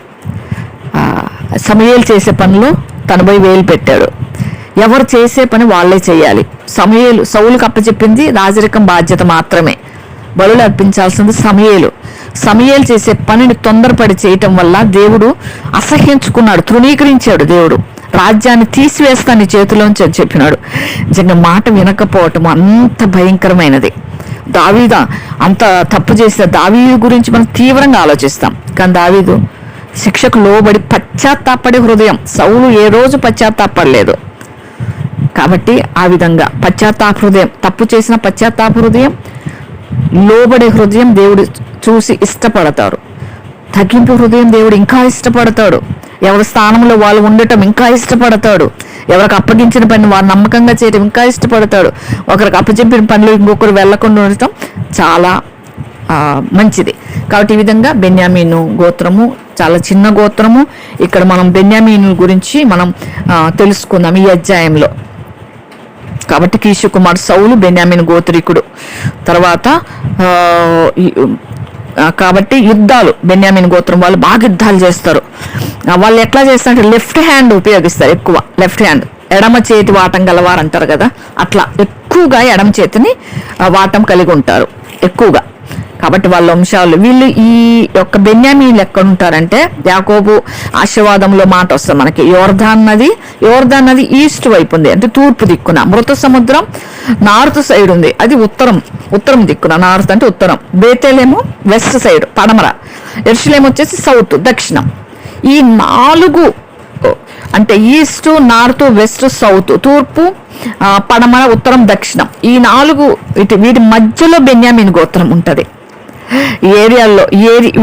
సమూయేలు చేసే పనులు తను పోయి వేలు పెట్టాడు. ఎవరు చేసే పని వాళ్ళే చేయాలి. సౌలుకు అప్పచెప్పింది రాజరికం బాధ్యత మాత్రమే. బలులు అర్పించాల్సింది సమూయేలు చేసే పనిని తొందరపడి చేయటం వల్ల దేవుడు అసహ్యించుకున్నాడు, తృణీకరించాడు. దేవుడు రాజ్యాన్ని తీసివేస్తా నీ చేతిలోంచి అని చెప్పినాడు. నిజంగా మాట వినకపోవటం అంత భయంకరమైనది. దావీదు అంత తప్పు చేసిన దావీదు గురించి మనం తీవ్రంగా ఆలోచిస్తాం, కానీ దావీదు శిక్షకు లోబడి పశ్చాత్తాపడే హృదయం. సౌలు ఏ రోజు పశ్చాత్తాపడలేదు. కాబట్టి ఆ విధంగా పశ్చాత్తాప హృదయం, తప్పు చేసిన పశ్చాత్తాప హృదయం, లోబడే హృదయం దేవుడు చూసి ఇష్టపడతాడు. తగ్గింపు హృదయం దేవుడు ఇంకా ఇష్టపడతాడు. ఎవరి స్థానంలో వాళ్ళు ఉండటం ఇంకా ఇష్టపడతాడు. ఎవరికి అప్పగించిన పని వారు నమ్మకంగా చేయడం ఇంకా ఇష్టపడతాడు. ఒకరికి అప్పచెప్పిన పనులు ఇంకొకరు వెళ్లకుండా ఉండటం చాలా మంచిది. కాబట్టి ఈ విధంగా బెన్యామీను గోత్రము చాలా చిన్న గోత్రము. ఇక్కడ మనం బెన్యామీను గురించి మనం తెలుసుకుందాం ఈ అధ్యాయంలో. కాబట్టి కీషు కుమార్ సౌలు బెన్యామీను గోత్రికుడు. తర్వాత కాబట్టి యుద్ధాలు బెన్యామీను గోత్రం వాళ్ళు బాగా యుద్ధాలు చేస్తారు. వాళ్ళు ఎట్లా చేస్తారంటే లెఫ్ట్ హ్యాండ్ ఉపయోగిస్తారు ఎక్కువ. లెఫ్ట్ హ్యాండ్, ఎడమ చేతి వాటం గలవారు అంటారు కదా, అట్లా ఎక్కువగా ఎడమ చేతిని వాటం కలిగి ఉంటారు ఎక్కువగా. కాబట్టి వాళ్ళ వంశాలు వీళ్ళు ఈ యొక్క బెన్యామీన్లు ఎక్కడ ఉంటారంటే, యాకోబు ఆశీర్వాదంలో మాట వస్తుంది మనకి, యోర్దాన్ నది ఈస్ట్ వైపు ఉంది, అంటే తూర్పు దిక్కున. మృత సముద్రం నార్త్ సైడ్ ఉంది, అది ఉత్తరం దిక్కున. నార్త్ అంటే ఉత్తరం. బేతేలేమో వెస్ట్ సైడ్ పడమర. యెరూషలేము వచ్చేసి సౌత్ దక్షిణం. ఈ 4 అంటే ఈస్ట్, నార్త్, వెస్ట్, సౌత్, తూర్పు, పడమర, ఉత్తరం, దక్షిణం, ఈ 4 వీటి మధ్యలో బెన్యామీను గోత్రం ఉంటది. ఈ ఏరియాల్లో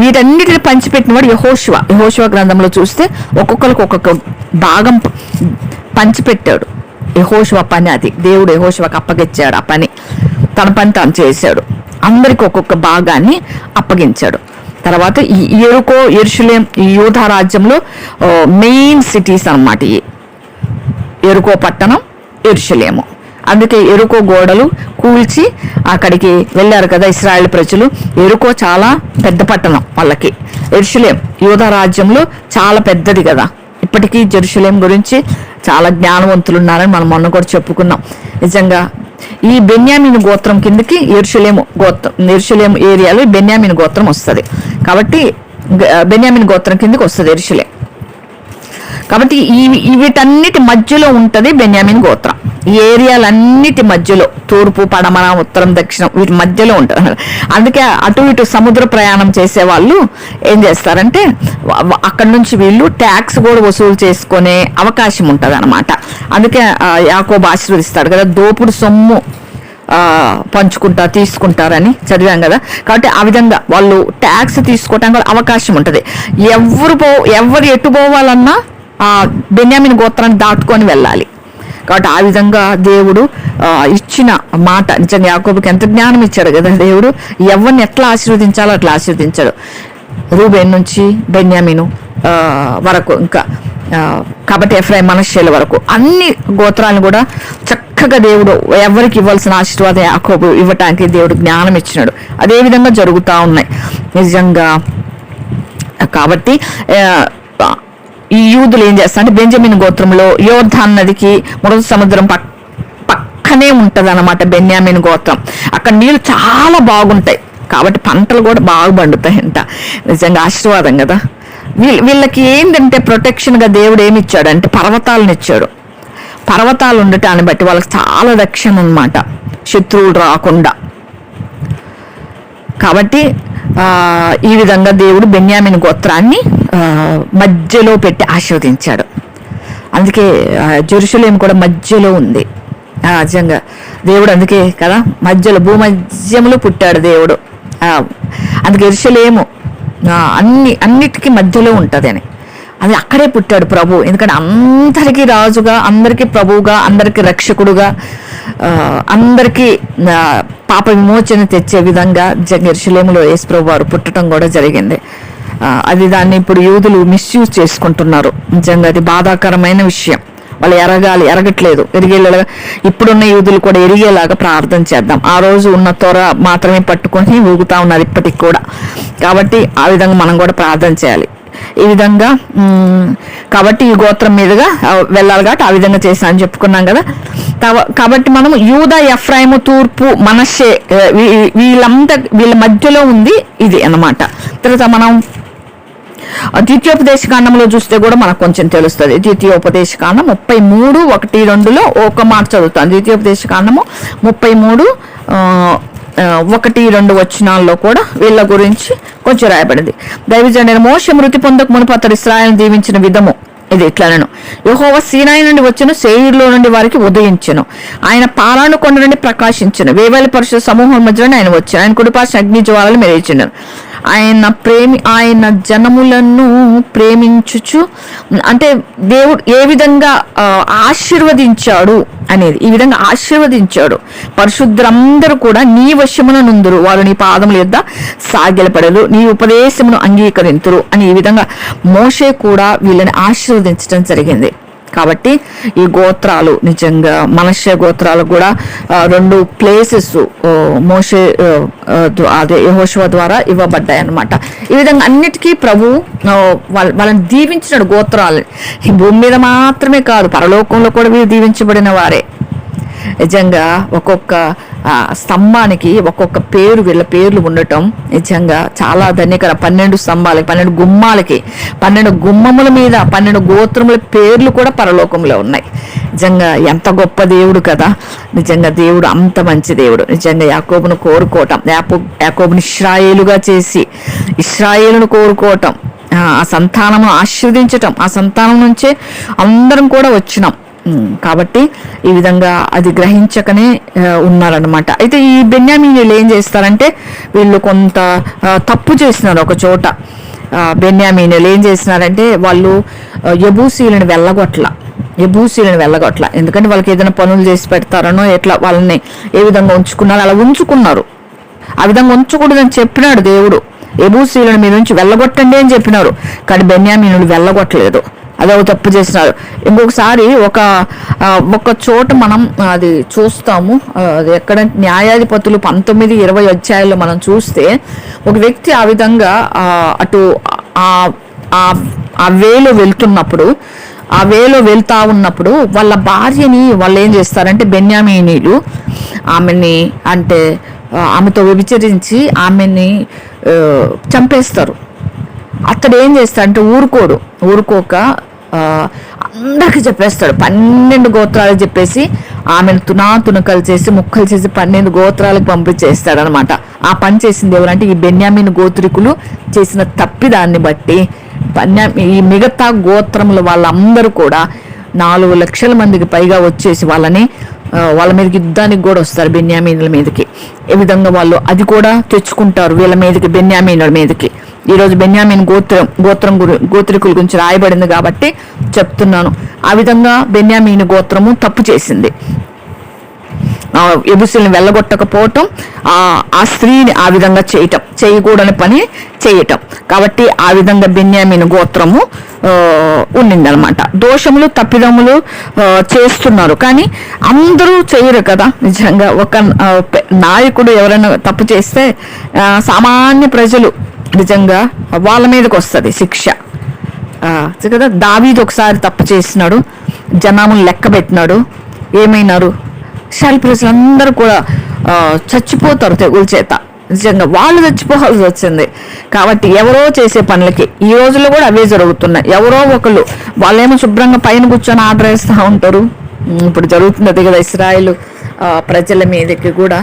వీటన్నిటిని పంచిపెట్టిన వాడు యెహోషువ గ్రంథంలో చూస్తే ఒక్కొక్కరికి ఒక్కొక్క భాగం పంచిపెట్టాడు. యెహోషువ పని అది. దేవుడు యెహోషువకు అప్పగించాడు ఆ పని. తన పని తాను చేశాడు. అందరికి ఒక్కొక్క భాగాన్ని అప్పగించాడు. తర్వాత ఈ యెరికో, యెరూషలేం, ఈ యూదా రాజ్యంలో మెయిన్ సిటీస్ అన్నమాట. ఈ యెరికో పట్టణం, యెరూషలేము. అందుకే యెరికో గోడలు కూల్చి అక్కడికి వెళ్ళారు కదా ఇశ్రాయేల్ ప్రజలు. యెరికో చాలా పెద్ద పట్టణం వాళ్ళకి. యెరూషలేం యూదా రాజ్యంలో చాలా పెద్దది కదా. ఇప్పటికీ యెరూషలేం గురించి చాలా జ్ఞానవంతులు ఉన్నారని మనం మొన్న కూడా చెప్పుకున్నాం. నిజంగా ఈ బెన్యామీను గోత్రం కిందకి యెరూషలేము ఏరియాలో బెన్యామీను గోత్రం వస్తుంది. కాబట్టి బెన్యామీను గోత్రం కిందకి వస్తుంది యెరూషలేం. కాబట్టి వీటన్నిటి మధ్యలో ఉంటుంది బెన్యామీను గోత్రం. ఈ ఏరియాలన్నిటి మధ్యలో, తూర్పు, పడమర, ఉత్తరం, దక్షిణం, వీటి మధ్యలో ఉంటుంది. అందుకే అటు ఇటు సముద్ర ప్రయాణం చేసే వాళ్ళు ఏం చేస్తారంటే అక్కడి నుంచి వీళ్ళు ట్యాక్స్ కూడా వసూలు చేసుకునే అవకాశం ఉంటుంది అనమాట. అందుకే యాకోబు ఆశీర్వదిస్తాడు కదా, దోపుడు సొమ్ము తీసుకుంటారని చదివాం కదా. కాబట్టి ఆ విధంగా వాళ్ళు ట్యాక్స్ తీసుకోవడానికి అవకాశం ఉంటుంది. ఎవరు ఎటు పోవాలన్నా బెన్యామీను గోత్రాన్ని దాటుకొని వెళ్ళాలి. కాబట్టి ఆ విధంగా దేవుడు ఇచ్చిన మాట, నిజంగా యాకోబుకి ఎంత జ్ఞానం ఇచ్చాడు కదా దేవుడు, ఎవరిని ఎట్లా ఆశీర్వదించాలో అట్లా ఆశీర్వదించాడు. రూబేన్ నుంచి బెన్యామీను వరకు, ఇంకా కాబట్టి ఎఫ్రాయిం, మనష్షేల వరకు అన్ని గోత్రాలను కూడా చక్కగా దేవుడు ఎవరికి ఇవ్వాల్సిన ఆశీర్వాదం యాకోబు ఇవ్వటానికి దేవుడు జ్ఞానం ఇచ్చినాడు. అదే విధంగా జరుగుతూ ఉన్నాయి నిజంగా. కాబట్టి ఈ యూదులు ఏం చేస్తారంటే బెంజమిన్ గోత్రంలో యోర్దాను నదికి మృత సముద్రం పక్కనే ఉంటది అన్నమాట బెన్యామీన్ గోత్రం. అక్కడ నీళ్ళు చాలా బాగుంటాయి, కాబట్టి పంటలు కూడా బాగా పండుతాయంట. నిజంగా ఆశీర్వాదం కదా. వీళ్ళకి ఏంటంటే ప్రొటెక్షన్గా దేవుడు ఏమి ఇచ్చాడంటే పర్వతాలను ఇచ్చాడు. పర్వతాలు ఉండటాన్ని బట్టి వాళ్ళకి చాలా రక్షణ అనమాట, శత్రువులు రాకుండా. కాబట్టి ఈ విధంగా దేవుడు బెన్యామీను గోత్రాన్ని మధ్యలో పెట్టి ఆశీర్వదించాడు. అందుకే జెరూషలేము కూడా మధ్యలో ఉంది. నిజంగా దేవుడు అందుకే కదా మధ్యలో, భూమధ్యములో పుట్టాడు దేవుడు. అందుకే యెరూషలేము అన్నిటికీ మధ్యలో ఉంటుంది అని, అది అక్కడే పుట్టాడు ప్రభు. ఎందుకంటే అందరికీ రాజుగా, అందరికీ ప్రభువుగా, అందరికీ రక్షకుడుగా, అందరికీ పాప విమోచన తెచ్చే విధంగా యెరూషలేములో యేసు ప్రభు వారు పుట్టడం కూడా జరిగింది. అది దాన్ని ఇప్పుడు యూదులు మిస్యూజ్ చేసుకుంటున్నారు. నిజంగా అది బాధాకరమైన విషయం. వాళ్ళు ఎరగట్లేదు, ఎరిగేలాగా. ఇప్పుడున్న యూదులు కూడా ఎరిగేలాగా ప్రార్థన చేద్దాం. ఆ రోజు ఉన్న త్వర మాత్రమే పట్టుకొని ఊగుతా ఉన్నారు ఇప్పటికి కూడా. కాబట్టి ఆ విధంగా మనం కూడా ప్రార్థన చేయాలి. ఈ విధంగా కాబట్టి ఈ గోత్రం మీదుగా వెళ్ళాలి కాబట్టి ఆ విధంగా చేశాను అని చెప్పుకున్నాం కదా. కాబట్టి మనం యూదా, ఎఫ్రాయిము, తూర్పు, మనష్షే వీళ్ళ మధ్యలో ఉంది ఇది అన్నమాట. తర్వాత మనం ద్వితీయోపదేశకాండంలో చూస్తే కూడా మనకు కొంచెం తెలుస్తుంది. ద్వితీయోపదేశకాండం 33:1-2 ఒక మాట చదువుతాను. ద్వితీయోపదేశకాండము 33:1-2 వచనాల్లో కూడా వీళ్ళ గురించి కొంచెం రాయబడింది. దైవజనుడైన మోషే మృతి పొందక మునుపు అతడు ఇశ్రాయేలును దీవించిన విధము ఇది ఇట్లనను: యెహోవా సీనాయి నుండి వచ్చెను, సేయీరులో నుండి వారికి ఉదయించెను. ఆయన పారాను కొండ నుండి ప్రకాశించెను, వేవేల పరిశుద్ధ సమూహం మధ్యలో ఆయన వచ్చాను. ఆయన కుడిపార్శ్వన అగ్ని జ్వాలలు మెరిచెను. ఆయన జనములను ప్రేమించుచు, అంటే దేవుడు ఏ విధంగా ఆశీర్వదించాడు అనేది, ఈ విధంగా ఆశీర్వదించాడు. పరిశుద్ధులందరూ కూడా నీ వశమున నుందురు, వారు నీ పాదముల యొద్ద సాగిలపడరు, నీ ఉపదేశమును అంగీకరింతురు అని ఈ విధంగా మోషే కూడా వీళ్ళని ఆశీర్వదించడం జరిగింది. కాబట్టి ఈ గోత్రాలు నిజంగా మనష్షే గోత్రాలు కూడా 2 ప్లేసెస్ మోషే అదే యెహోషువ ద్వారా ఇవ్వబడ్డాయి అన్నమాట. ఈ విధంగా అన్నిటికీ ప్రభు వాళ్ళని దీవించినాడు. గోత్రాలు ఈ భూమి మీద మాత్రమే కాదు, పరలోకంలో కూడా వీరు దీవించబడిన వారే. నిజంగా ఒక్కొక్క స్తంభానికి ఒక్కొక్క పేరు, వీళ్ళ పేర్లు ఉండటం నిజంగా చాలా ధన్యకరం. 12 స్తంభాలకి, 12 గుమ్మాలకి, 12 గుమ్మముల మీద 12 గోత్రముల పేర్లు కూడా పరలోకంలో ఉన్నాయి. నిజంగా ఎంత గొప్ప దేవుడు కదా. నిజంగా దేవుడు అంత మంచి దేవుడు. నిజంగా యాకోబును కోరుకోవటం, యాకోబుని ఇశ్రాయేలుగా చేసి ఇశ్రాయేలును కోరుకోవటం, ఆ సంతానమును ఆశీర్వదించటం, ఆ సంతానం నుంచే అందరం కూడా వచ్చినాం. కాబట్టి ఈ విధంగా అది గ్రహించకనే ఉన్నారనమాట. అయితే ఈ బెన్యామీనీలు ఏం చేస్తారంటే వీళ్ళు కొంత తప్పు చేసినారు. ఒక చోట బెన్యామీనీలు ఏం చేసినారంటే వాళ్ళు యెబూసీయులను వెళ్ళగొట్ల. ఎందుకంటే వాళ్ళకి ఏదైనా పనులు చేసి పెడతారనో ఎట్లా వాళ్ళని ఏ విధంగా ఉంచుకున్నారో అలా ఉంచుకున్నారు. ఆ విధంగా ఉంచకూడదని చెప్పినాడు దేవుడు. యెబూసీయులను మీ నుంచి వెళ్ళగొట్టండి అని చెప్పినారు, కానీ బెన్యామీనీలు వెళ్ళగొట్టలేదు. అదో తప్పు చేసినారు. ఇంకొకసారి ఒక చోట మనం అది చూస్తాము. అది ఎక్కడంటే న్యాయాధిపతులు 19-20 అధ్యాయాల్లో మనం చూస్తే ఒక వ్యక్తి ఆ విధంగా అటు ఆ వేలో వెళ్తున్నప్పుడు ఆ వేలో వెళ్తా ఉన్నప్పుడు వాళ్ళ భార్యని వాళ్ళు ఏం చేస్తారంటే బెన్యామీనీలు ఆమెని అంటే ఆమెతో వ్యభిచరించి ఆమెని చంపేస్తారు. అతడు ఏం చేస్తాడంటే ఊరుకోక అందరికి చెప్పేస్తాడు. 12 గోత్రాలకు చెప్పేసి ఆమెను తునకలు చేసి ముక్కలు చేసి 12 గోత్రాలకు పంపించేస్తాడు అనమాట. ఆ పని చేసింది ఎవరంటే ఈ బెన్యామీను గోత్రికులు చేసిన తప్పిదాన్ని బట్టి ఈ మిగతా గోత్రముల వాళ్ళందరూ కూడా 4 లక్షల మందికి పైగా వచ్చేసి వాళ్ళ మీదకి యుద్ధానికి కూడా వస్తారు, బెన్యామీనుల మీదకి. ఏ విధంగా వాళ్ళు అది కూడా తెచ్చుకుంటారు వీళ్ళ మీదకి, బెన్యామీనుల మీదకి. ఈరోజు బెన్యామీన్ గోత్రికుల గురించి రాయబడింది కాబట్టి చెప్తున్నాను. ఆ విధంగా బెన్యామీను గోత్రము తప్పు చేసింది, ఎబుసుల్ని వెళ్ళగొట్టకపోవటం, ఆ స్త్రీని ఆ విధంగా చేయకూడని పని చేయటం. కాబట్టి ఆ విధంగా బెన్యామీను గోత్రము ఉండిందనమాట. దోషములు తప్పిదములు చేస్తున్నారు, కానీ అందరూ చేయరు కదా. నిజంగా ఒక నాయకుడు ఎవరైనా తప్పు చేస్తే సామాన్య ప్రజలు నిజంగా వాళ్ళ మీదకి వస్తుంది శిక్ష కదా. దావీదు ఒకసారి తప్పు చేసినాడు, జనాములు లెక్క పెట్టినాడు, ఏమైనారు ఇశ్రాయేలు ప్రజలందరూ కూడా చచ్చిపోతారు తెగుల చేత. నిజంగా వాళ్ళు చచ్చిపోవాల్సి వచ్చింది. కాబట్టి ఎవరో చేసే పనులకి ఈ రోజుల్లో కూడా అవే జరుగుతున్నాయి. ఎవరో ఒకళ్ళు వాళ్ళేమో శుభ్రంగా పైన కూర్చొని ఆర్డర్ వేస్తూ ఉంటారు. ఇప్పుడు జరుగుతున్నది కదా ఇశ్రాయేలు ప్రజల మీదకి కూడా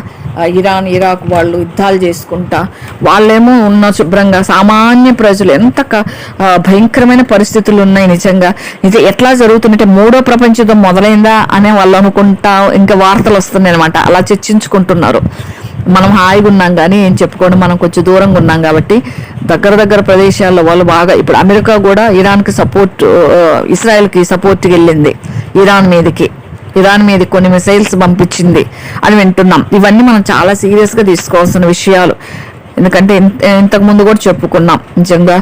ఇరాన్ ఇరాక్ వాళ్ళు యుద్ధాలు చేసుకుంటా వాళ్ళేమో ఉన్న శుభ్రంగా సామాన్య ప్రజలు ఎంత భయంకరమైన పరిస్థితులు ఉన్నాయి. నిజంగా ఇది ఎట్లా జరుగుతుందంటే 3వ ప్రపంచ యుద్ధం మొదలైందా అనే వాళ్ళు అనుకుంటా ఇంకా వార్తలు వస్తున్నాయి అనమాట. అలా చర్చించుకుంటున్నారు. మనం హాయిగా ఉన్నాం కానీ ఏం చెప్పుకోండి, మనం కొంచెం దూరంగా ఉన్నాం కాబట్టి దగ్గర ప్రదేశాల్లో వాళ్ళు బాగా. ఇప్పుడు అమెరికా కూడా ఇరాన్కి ఇస్రాయెల్కి సపోర్ట్కి వెళ్ళింది, ఇరాన్ మీద కొన్ని మిసైల్స్ పంపించింది అని వింటున్నాం. ఇవన్నీ మనం చాలా సీరియస్గా తీసుకోవాల్సిన విషయాలు. ఎందుకంటే ఇంతకు ముందు కూడా చెప్పుకున్నాం. నిజంగా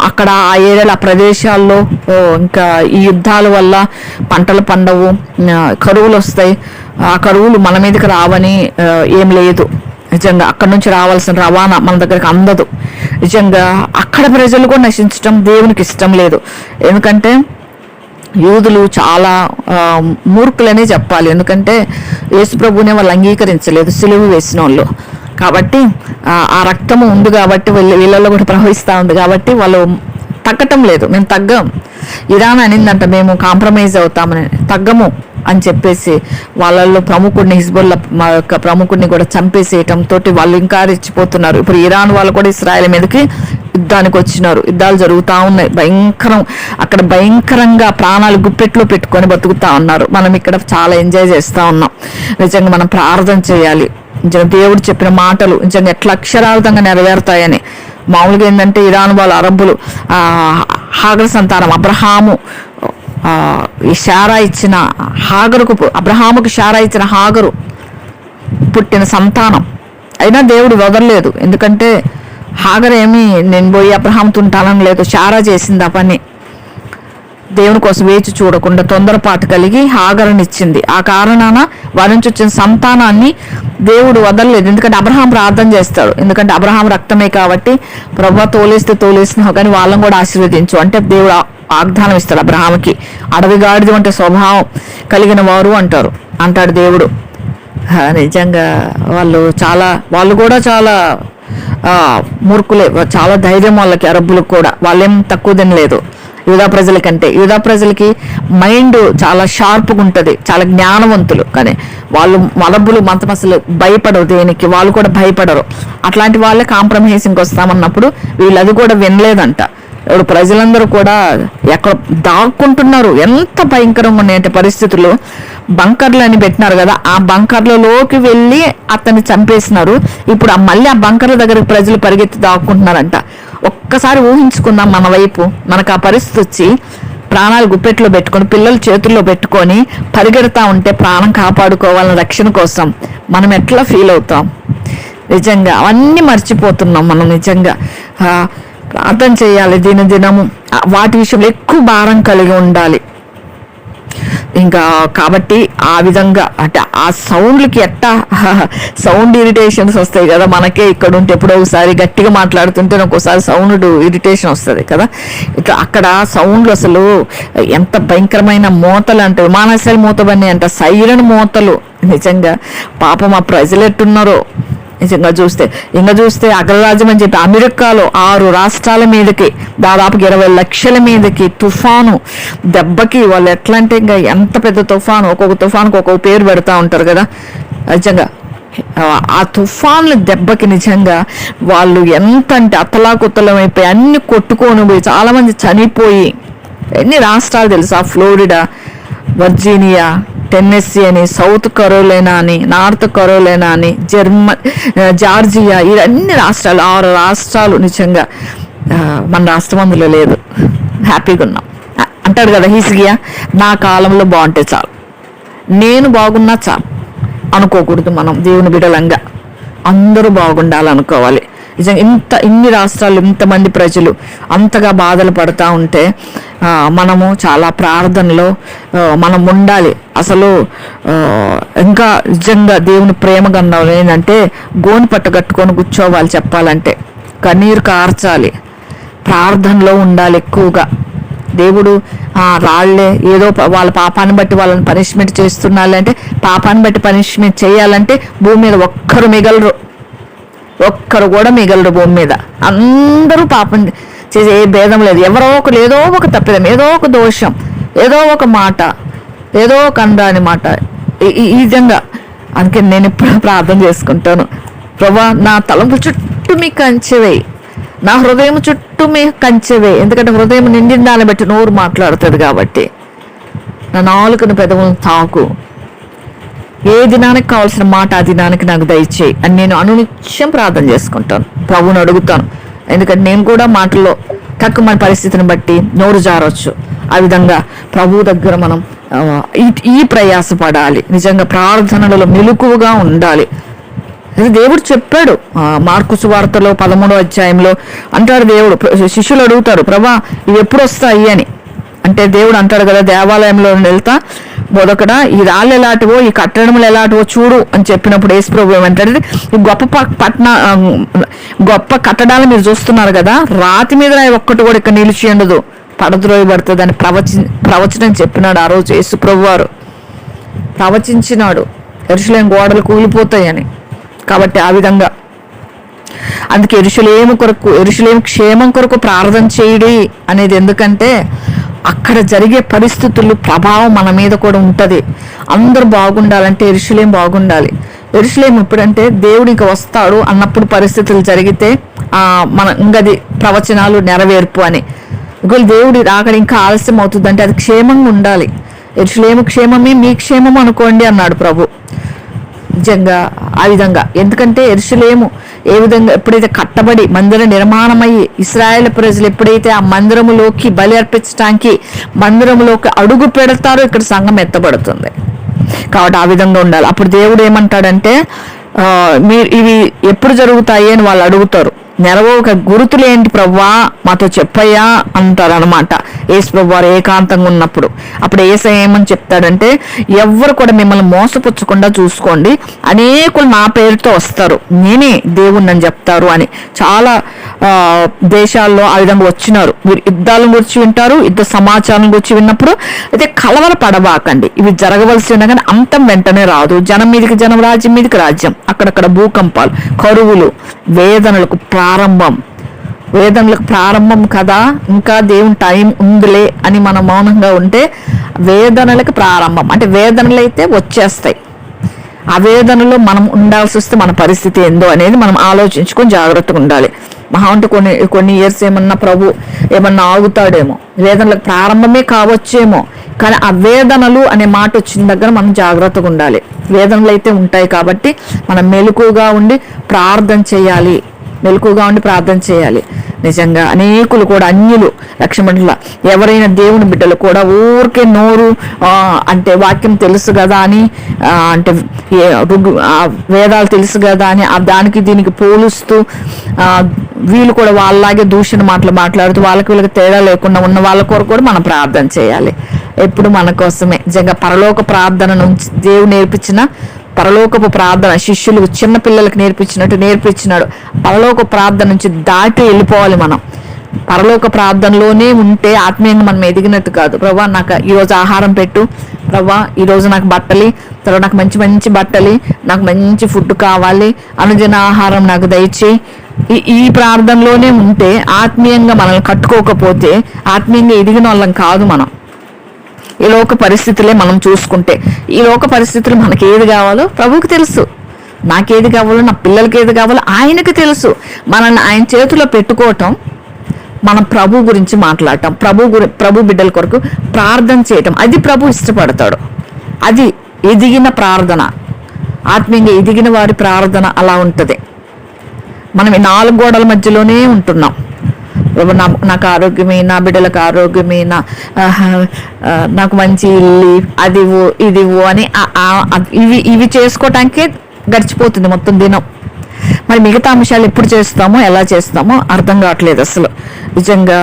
అక్కడ ఆ ఏరియాలో ఆ ప్రదేశాల్లో ఇంకా ఈ యుద్ధాల వల్ల పంటలు పండవు, కరువులు వస్తాయి. ఆ కరువులు మన మీదకి రావని ఏం లేదు. నిజంగా అక్కడ నుంచి రావాల్సిన రవాణా మన దగ్గరికి అందదు. నిజంగా అక్కడ ప్రజలు కూడా నశించడం దేవునికి ఇష్టం లేదు. ఎందుకంటే యూదులు చాలా మూర్ఖులనే చెప్పాలి. ఎందుకంటే యేసు ప్రభువునే వాళ్ళు అంగీకరించలేదు, సిలువ వేసిన వాళ్ళు. కాబట్టి ఆ రక్తము ఉంది కాబట్టి వీళ్ళల్లో కూడా ప్రవహిస్తూ ఉంది కాబట్టి వాళ్ళు తగ్గటం లేదు. మేము తగ్గం, ఇరాన్ అనిందంట మేము కాంప్రమైజ్ అవుతామని, తగ్గము అని చెప్పేసి వాళ్ళల్లో ప్రముఖుడిని హిజ్బుల్లా యొక్క ప్రముఖుడిని కూడా చంపేసేయటంతో వాళ్ళు ఇంకా రెచ్చిపోతున్నారు. ఇప్పుడు ఇరాన్ వాళ్ళు కూడా ఇస్రాయేల్ మీదకి యుద్ధానికి వచ్చినారు. యుద్ధాలు జరుగుతూ ఉన్నాయి, అక్కడ భయంకరంగా ప్రాణాలు గుప్పెట్లో పెట్టుకొని బతుకుతా ఉన్నారు. మనం ఇక్కడ చాలా ఎంజాయ్ చేస్తూ ఉన్నాం. నిజంగా మనం ప్రార్థన చేయాలి. నిజంగా దేవుడు చెప్పిన మాటలు నిజంగా ఎట్లా అక్షరార్థంగా నెరవేరుతాయని. మామూలుగా ఏంటంటే ఇరాన్ వాళ్ళు అరబ్బులు హాగరు సంతానం అబ్రహాము అబ్రహాముకు శారా ఇచ్చిన హాగరు పుట్టిన సంతానం అయినా దేవుడు వదలలేదు. ఎందుకంటే హాగర్ ఏమి నేను పోయి అబ్రహాంతో ఉంటానని లేదు, శారా చేసింది ఆ పని. దేవుని కోసం వేచి చూడకుండా తొందరపాటు కలిగి హాగరుని ఇచ్చింది. ఆ కారణాన వారి నుంచి వచ్చిన సంతానాన్ని దేవుడు వదలలేదు. ఎందుకంటే అబ్రహాం ప్రార్థన చేస్తాడు. ఎందుకంటే అబ్రహాం రక్తమే కాబట్టి ప్రభువా తోలేసినావు కానీ వాళ్ళని కూడా ఆశీర్వదించు అంటే దేవుడు వాగ్దానం ఇస్తాడు అబ్రహాంకి. అడవిగాడిది అంటే స్వభావం కలిగిన వారు అంటాడు దేవుడు. నిజంగా వాళ్ళు కూడా చాలా మూర్ఖులే, చాలా ధైర్యం వాళ్ళకి. అరబ్బులకు కూడా వాళ్ళేం తక్కువ తినలేదు యూదా ప్రజల కంటే. యూదా ప్రజలకి మైండ్ చాలా షార్ప్గా ఉంటుంది, చాలా జ్ఞానవంతులు. కానీ వాళ్ళు అరబ్బులు మొత్తం అసలు భయపడరు దేనికి, వాళ్ళు కూడా భయపడరు. అట్లాంటి వాళ్ళే కాంప్రమైజింగ్కి వస్తామన్నప్పుడు వీళ్ళు అది కూడా వినలేదంట. ఇప్పుడు ప్రజలందరూ కూడా ఎక్కడ దాక్కుంటున్నారు. ఎంత భయంకరంగా ఉన్నాయంటే పరిస్థితులు. బంకర్లు అని పెట్టినారు కదా, ఆ బంకర్లలోకి వెళ్ళి అతన్ని చంపేసినారు. ఇప్పుడు మళ్ళీ ఆ బంకర్ల దగ్గరకు ప్రజలు పరిగెత్తి దాక్కుంటున్నారంట. ఒక్కసారి ఊహించుకుందాం మన వైపు, మనకు ఆ పరిస్థితి వచ్చి ప్రాణాలు గుప్పెట్లో పెట్టుకొని పిల్లలు చేతుల్లో పెట్టుకొని పరిగెడతా ఉంటే ప్రాణం కాపాడుకోవాలని రక్షణ కోసం మనం ఎట్లా ఫీల్ అవుతాం. నిజంగా అవన్నీ మర్చిపోతున్నాం మనం. నిజంగా ప్రార్థన చేయాలి దినము. వాటి విషయంలో ఎక్కువ భారం కలిగి ఉండాలి. ఇంకా కాబట్టి ఆ విధంగా అంటే ఆ సౌండ్లకి ఎట్టా సౌండ్ ఇరిటేషన్స్ వస్తాయి కదా మనకే. ఇక్కడ ఉంటే ఎప్పుడో ఒకసారి గట్టిగా మాట్లాడుతుంటే ఒక్కోసారి సౌండ్ ఇరిటేషన్ వస్తుంది కదా. ఇట్లా అక్కడ సౌండ్లు అసలు ఎంత భయంకరమైన మూతలు అంటే విమానాశ్రయాల మూతవన్నీ అంట, సైరన్ మూతలు. నిజంగా పాపం ఆ ప్రజలు ఎట్టున్నారో నిజంగా చూస్తే అగ్రరాజ్యం అని చెప్పి అమెరికాలో 6 రాష్ట్రాల మీదకి దాదాపు 20 లక్షల మీదకి తుఫాను దెబ్బకి వాళ్ళు ఎట్లా అంటే ఇంకా ఎంత పెద్ద తుఫాను, ఒక్కొక్క తుఫానుకి ఒక్కొక్క పేరు పెడతా ఉంటారు కదా. నిజంగా ఆ తుఫాన్ల దెబ్బకి నిజంగా వాళ్ళు ఎంత అంటే అతలాకుతలం అయిపోయి అన్ని కొట్టుకొని పోయి చాలా మంది చనిపోయి, ఎన్ని రాష్ట్రాలు తెలుసా, ఫ్లోరిడా, వర్జీనియా, టెన్నెస్సీ అని, సౌత్ కరోలినా అని, నార్త్ కరోలినా అని, జార్జియా, ఇవన్నీ రాష్ట్రాలు 6 రాష్ట్రాలు. నిజంగా మన రాష్ట్రం అందులో లేదు, హ్యాపీగా ఉన్నాం. అంటాడు కదా హిజ్కియా, నా కాలంలో బాగుంటే చాలు, నేను బాగున్నా చాలు అనుకోకూడదు. మనం దేవుని బిడ్డలంగా అందరూ బాగుండాలనుకోవాలి. నిజంగా ఇన్ని రాష్ట్రాలు ఇంతమంది ప్రజలు అంతగా బాధలు పడుతూ ఉంటే మనము చాలా ప్రార్థనలో మనం ఉండాలి. అసలు ఇంకా నిజంగా దేవుని ప్రేమ గంధం ఏంటంటే గోని పట్టు కట్టుకొని కూర్చోవాలి. చెప్పాలంటే కన్నీరు కార్చాలి, ప్రార్థనలో ఉండాలి ఎక్కువగా. దేవుడు రాళ్లే ఏదో వాళ్ళ పాపాన్ని బట్టి వాళ్ళని పనిష్మెంట్ చేస్తున్నారు అంటే, పాపాన్ని బట్టి పనిష్మెంట్ చేయాలంటే భూమి మీద ఒక్కరు కూడా మిగలరు భూమి మీద. అందరూ పాపం చేసే ఏ భేదం లేదు. ఎవరో ఒకరు ఏదో ఒక తప్పిదం, ఏదో ఒక దోషం, ఏదో ఒక మాట, ఏదో ఒక అందాని మాట, ఈ విధంగా. అందుకే నేను ఇప్పుడు ప్రార్థన చేసుకుంటాను, ప్రభా నా తలంపు చుట్టూ మీ కంచెవేయి, నా హృదయం చుట్టూ మీ కంచెవే. ఎందుకంటే హృదయం నిండిన దాన్ని బట్టి నోరు మాట్లాడుతుంది కాబట్టి నా నాలుకను పెదవులను తాకు, ఏ దినానికి కావాల్సిన మాట ఆ దినానికి నాకు దయచేయి అని నేను అనునిత్యం ప్రార్థన చేసుకుంటాను, ప్రభువుని అడుగుతాను. ఎందుకంటే నేను కూడా మాటల్లో తక్కువ మన పరిస్థితిని బట్టి నోరు జారవచ్చు. ఆ విధంగా ప్రభువు దగ్గర మనం ఈ ప్రయాసపడాలి. నిజంగా ప్రార్థనలలో మెలకువగా ఉండాలి. దేవుడు చెప్పాడు మార్కు సువార్తలో 13వ అధ్యాయంలో అంటాడు, దేవుడు శిష్యులు అడుగుతారు, ప్రభా ఇవి ఎప్పుడు వస్తాయి అని. అంటే దేవుడు అంటాడు కదా, దేవాలయంలో వెళ్తా మొదకడ ఈ రాళ్ళు ఎలాంటివో ఈ కట్టడములు ఎలాంటివో చూడు అని చెప్పినప్పుడు యేసు ప్రభువు ఏమంటాడు, ఈ గొప్ప కట్టడాలు మీరు చూస్తున్నారు కదా, రాతి మీద ఒక్కటి కూడా ఇక్కడ నిలిచి ఉండదు, పడద్రోయబడుతుంది అని ప్రవచనం చెప్పినాడు. ఆ రోజు యేసు ప్రభువు వారు ప్రవచించినాడు యెరూషలేము గోడలు కూలిపోతాయని. కాబట్టి ఆ విధంగా అందుకే యెరూషలేము క్షేమం కొరకు ప్రార్థన చేయడి అనేది. ఎందుకంటే అక్కడ జరిగే పరిస్థితులు ప్రభావం మన మీద కూడా ఉంటుంది. అందరూ బాగుండాలంటే యెరూషలేము బాగుండాలి. యెరూషలేము ఎప్పుడంటే దేవుడు ఇంకా వస్తాడు అన్నప్పుడు పరిస్థితులు జరిగితే మన ఇంకది ప్రవచనాలు నెరవేర్పు అని. ఒకవేళ దేవుడి రాకడ ఇంకా ఆలస్యం అవుతుందంటే అది క్షేమంగా ఉండాలి. యెరూషలేము క్షేమమే మీ క్షేమము అనుకోండి అన్నాడు ప్రభు. నిజంగా ఆ విధంగా. ఎందుకంటే యెరూషలేము ఏ విధంగా ఎప్పుడైతే కట్టబడి మందిరం నిర్మాణమయ్యి ఇశ్రాయేల్ ప్రజలు ఎప్పుడైతే ఆ మందిరములోకి బలి అర్పించడానికి మందిరంలోకి అడుగు పెడతారో ఇక్కడ సంఘం ఎత్తబడుతుంది. కాబట్టి ఆ విధంగా ఉండాలి. అప్పుడు దేవుడు ఏమంటాడంటే మీరు ఇవి ఎప్పుడు జరుగుతాయి అని వాళ్ళు అడుగుతారు. నెరవేక గుర్తులు ఏంటి ప్రభువా మాతో చెప్పయ్యా అంటారు అనమాట. యేసు ప్రభు వారు ఏకాంతంగా ఉన్నప్పుడు అప్పుడు యేసయ్య ఏమని చెప్తాడంటే, ఎవ్వరు కూడా మిమ్మల్ని మోసపుచ్చకుండా చూసుకోండి, అనేకులు నా పేరుతో వస్తారు, నేనే దేవుణ్ణి అని చెప్తారు అని. చాలా దేశాల్లో ఆ విధంగా వచ్చినారు. మీరు యుద్ధాల గురించి వింటారు, యుద్ధ సమాచారం గురించి విన్నప్పుడు అయితే కలవర పడబాకండి, ఇవి జరగవలసి ఉన్నా కానీ అంతం వెంటనే రాదు. జనం మీదకి జనం, రాజ్యం మీదకి రాజ్యం, అక్కడక్కడ భూకంపాలు, కరువులు, వేదనలకు ప్రారంభం కదా, ఇంకా దేవుని టైం ఉందిలే అని మనం మౌనంగా ఉంటే వేదనలకు ప్రారంభం. అంటే వేదనలు అయితే వచ్చేస్తాయి. ఆ వేదనలో మనం ఉండాల్సి వస్తే మన పరిస్థితి ఏందో అనేది మనం ఆలోచించుకొని జాగ్రత్తగా ఉండాలి. మహా అంటే కొన్ని ఇయర్స్ ఏమన్నా ఆగుతాడేమో, వేదనలకు ప్రారంభమే కావచ్చేమో, కానీ ఆ వేదనలు అనే మాట వచ్చిన దగ్గర మనం జాగ్రత్తగా ఉండాలి. వేదనలు అయితే ఉంటాయి కాబట్టి మనం మెలకుగా ఉండి ప్రార్థన చేయాలి. నిజంగా అనేకులు కూడా అన్యులు లక్ష్మణుల ఎవరైనా దేవుని బిడ్డలు కూడా ఊరికే నోరు అంటే వాక్యం తెలుసు కదా అని అంటే వేదాలు తెలుసు కదా అని దానికి దీనికి పోలుస్తూ వీళ్ళు కూడా వాళ్ళలాగే దూషణ మాటలు మాట్లాడుతూ వాళ్ళకి వీళ్ళకి తేడా లేకుండా ఉన్న వాళ్ళ కొరకు కూడా మనం ప్రార్థన చేయాలి. ఎప్పుడు మన కోసమే. నిజంగా పరలోక ప్రార్థన నుంచి దేవుడు నేర్పించిన పరలోకపు ప్రార్థన శిష్యులు చిన్న పిల్లలకు నేర్పించినాడు. పరలోక ప్రార్థన నుంచి దాటి వెళ్ళిపోవాలి మనం. పరలోక ప్రార్థనలోనే ఉంటే ఆత్మీయంగా మనం ఎదిగినట్టు కాదు. ప్రభా నాకు ఈరోజు ఆహారం పెట్టు, ప్రభా ఈరోజు నాకు బట్టలి, తర్వాత నాకు మంచి మంచి బట్టలి, నాకు మంచి ఫుడ్ కావాలి, అనుదిన ఆహారం నాకు దయచేయి. ఈ ప్రార్థనలోనే ఉంటే ఆత్మీయంగా మనల్ని కట్టుకోకపోతే ఆత్మీయంగా ఎదిగిన వాళ్ళం కాదు మనం. ఈ లోక పరిస్థితులే మనం చూసుకుంటే, ఈ లోక పరిస్థితులు మనకి ఏది కావాలో ప్రభువుకి తెలుసు. నాకేది కావాలో, నా పిల్లలకి ఏది కావాలో ఆయనకి తెలుసు. మనల్ని ఆయన చేతిలో పెట్టుకోవటం, మనం ప్రభు గురించి మాట్లాడటం, ప్రభు బిడ్డల కొరకు ప్రార్థన చేయటం, అది ప్రభు ఇష్టపడతాడు. అది ఎదిగిన ప్రార్థన, ఆత్మీయంగా ఎదిగిన వారి ప్రార్థన అలా ఉంటుంది. మనం ఈ 4 గోడల మధ్యలోనే ఉంటున్నాం. నాకు ఆరోగ్యమే, నా బిడ్డలకు ఆరోగ్యమే, నాకు మంచి ఇల్లు, అదివో ఇదివో అని ఇవి చేసుకోవటానికే గడిచిపోతుంది మొత్తం దినం. మరి మిగతా అంశాలు ఎప్పుడు చేస్తామో, ఎలా చేస్తామో అర్థం కావట్లేదు అసలు. నిజంగా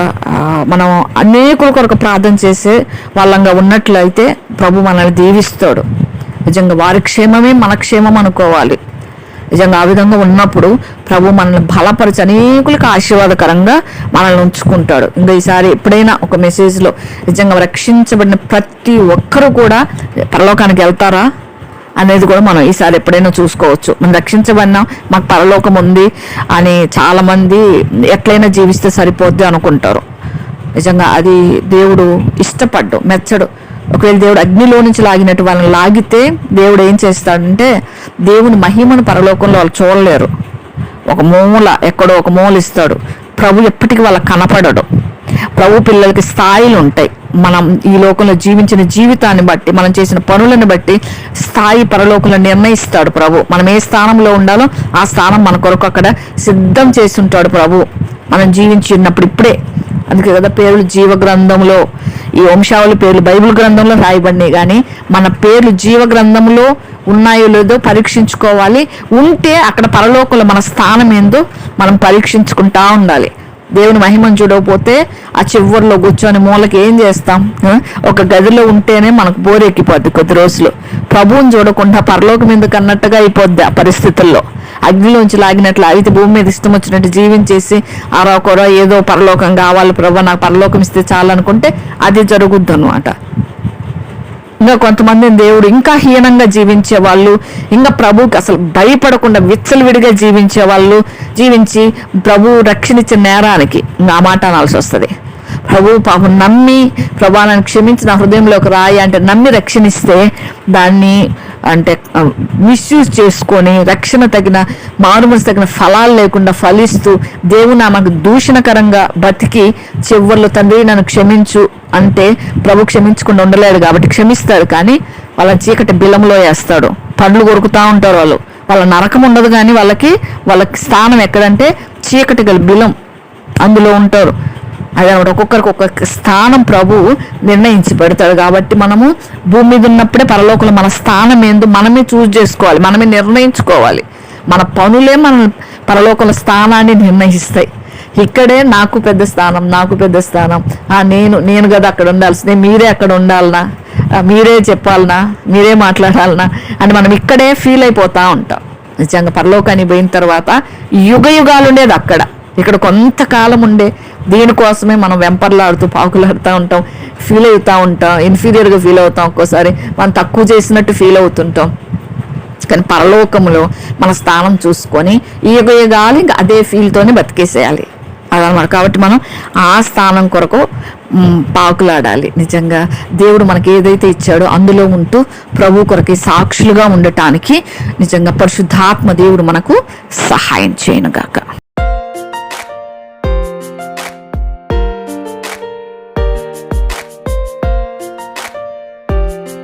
మనం అనేకుల కొరకు ప్రార్థన చేసే వాళ్ళంగా ఉన్నట్లయితే ప్రభు మనల్ని దీవిస్తాడు. నిజంగా వారి క్షేమమే మన క్షేమం అనుకోవాలి. నిజంగా ఆ విధంగా ఉన్నప్పుడు ప్రభు మనల్ని బలపరిచి అనేకులకు ఆశీర్వాదకరంగా మనల్ని ఉంచుకుంటాడు. ఇంకా ఈసారి ఎప్పుడైనా ఒక మెసేజ్లో నిజంగా రక్షించబడిన ప్రతి ఒక్కరూ కూడా పరలోకానికి వెళ్తారా అనేది కూడా మనం ఈసారి ఎప్పుడైనా చూసుకోవచ్చు. మనం రక్షించబడినాం, మాకు పరలోకం ఉంది అని చాలామంది ఎట్లయినా జీవిస్తే సరిపోద్ది అనుకుంటారు. నిజంగా అది దేవుడు ఇష్టపడ్డు, మెచ్చడు. ఒకవేళ దేవుడు అగ్నిలో నుంచి లాగినట్టు వాళ్ళని లాగితే దేవుడు ఏం చేస్తాడంటే, దేవుని మహిమను పరలోకంలో వాళ్ళు చూడలేరు. ఒక మూల, ఎక్కడో ఒక మూల ఇస్తాడు. ప్రభు ఎప్పటికీ వాళ్ళకి కనపడడు. ప్రభు పిల్లలకి స్థాయిలు ఉంటాయి. మనం ఈ లోకంలో జీవించిన జీవితాన్ని బట్టి, మనం చేసిన పనులను బట్టి స్థాయి పరలోకంలో నిర్ణయిస్తాడు ప్రభు. మనం ఏ స్థానంలో ఉండాలో ఆ స్థానం మన కొరకు అక్కడ సిద్ధం చేసి ఉంటాడు ప్రభు. మనం జీవించి ఉన్నప్పుడు ఇప్పుడే. అందుకే కదా పేర్లు జీవ గ్రంథంలో, ఈ వంశావళి పేర్లు బైబిల్ గ్రంథంలో రాయబడినాయి, కానీ మన పేర్లు జీవ గ్రంథంలో ఉన్నాయో లేదో పరీక్షించుకోవాలి. ఉంటే అక్కడ పరలోకంలో మన స్థానం ఏందో మనం పరీక్షించుకుంటా ఉండాలి. దేవుని మహిమను చూడకపోతే ఆ చివరిలో కూర్చొని మూలకి ఏం చేస్తాం? ఒక గదిలో ఉంటేనే మనకు బోరెక్కిపోద్ది కొద్ది రోజులు. ప్రభువుని చూడకుండా పరలోకం ఎందుకు అన్నట్టుగా అయిపోద్ది ఆ పరిస్థితుల్లో. అగ్నిలోంచి లాగినట్లు అయితే భూమి మీద ఇష్టం వచ్చినట్టు జీవించేసి ఆరోకొర ఏదో పరలోకం కావాలి ప్రభు, నాకు పరలోకం ఇస్తే చాలనుకుంటే అది జరుగుద్ది అనమాట. ఇంకా కొంతమంది దేవుడు ఇంకా హీనంగా జీవించే వాళ్ళు, ఇంకా ప్రభుకి అసలు భయపడకుండా విచ్చలవిడిగా జీవించే వాళ్ళు జీవించి ప్రభు రక్షణించే నేరానికి ఇంకా మాట అనాల్సి వస్తుంది. ప్రభు పాపం నమ్మి, ప్రభా నన్ను క్షమించి నా హృదయంలోకి రాయి అంటే నమ్మి రక్షణిస్తే దాన్ని అంటే మిస్యూజ్ చేసుకొని రక్షణ తగిన మారుమనసు తగిన ఫలాలు లేకుండా ఫలిస్తూ దేవుని ఆమెకు దూషణకరంగా బతికి చివరిలో తండ్రి నన్ను క్షమించు అంటే ప్రభు క్షమించకుండా ఉండలేడు కాబట్టి క్షమిస్తాడు, కానీ వాళ్ళ చీకటి బిలంలో వేస్తాడు. పండ్లు కొరుకుతూ ఉంటారు వాళ్ళు. వాళ్ళ నరకం ఉండదు, కానీ వాళ్ళకి స్థానం ఎక్కడంటే చీకటి గల బిలం, అందులో ఉంటారు. అదే ఒక్కొక్కరికి ఒక్కొక్క స్థానం ప్రభు నిర్ణయించి పెడతాడు. కాబట్టి మనము భూమి మీద ఉన్నప్పుడే పరలోకంలో మన స్థానం ఏందో మనమే చూస్ చేసుకోవాలి, మనమే నిర్ణయించుకోవాలి. మన పనులే మన పరలోకంలో స్థానాన్ని నిర్ణయిస్తాయి. ఇక్కడే నాకు పెద్ద స్థానం, నేను కదా అక్కడ ఉండాల్సిందే, మీరే అక్కడ ఉండాలనా, మీరే చెప్పాలనా, మీరే మాట్లాడాలనా అని మనం ఇక్కడే ఫీల్ అయిపోతూ ఉంటాం. నిజంగా పరలోకానికి పోయిన తర్వాత యుగ యుగాలు ఉండేది అక్కడ. ఇక్కడ కొంతకాలం ఉండే దీనికోసమే మనం వెంపర్లాడుతూ పాకులాడుతూ ఉంటాం, ఫీల్ అవుతూ ఉంటాం, ఇన్ఫీరియర్గా ఫీల్ అవుతాం, ఒక్కోసారి మనం తక్కువ చేసినట్టు ఫీల్ అవుతుంటాం. కానీ పరలోకంలో మన స్థానం చూసుకొని ఈ యుగాలు ఇంకా అదే ఫీల్తోనే బతికేసేయాలి అదనమాట. కాబట్టి మనం ఆ స్థానం కొరకు పాకులాడాలి. నిజంగా దేవుడు మనకి ఏదైతే ఇచ్చాడో అందులో ఉంటూ ప్రభు కొరకు సాక్షులుగా ఉండటానికి నిజంగా పరిశుద్ధాత్మ దేవుడు మనకు సహాయం చేయనుగాక.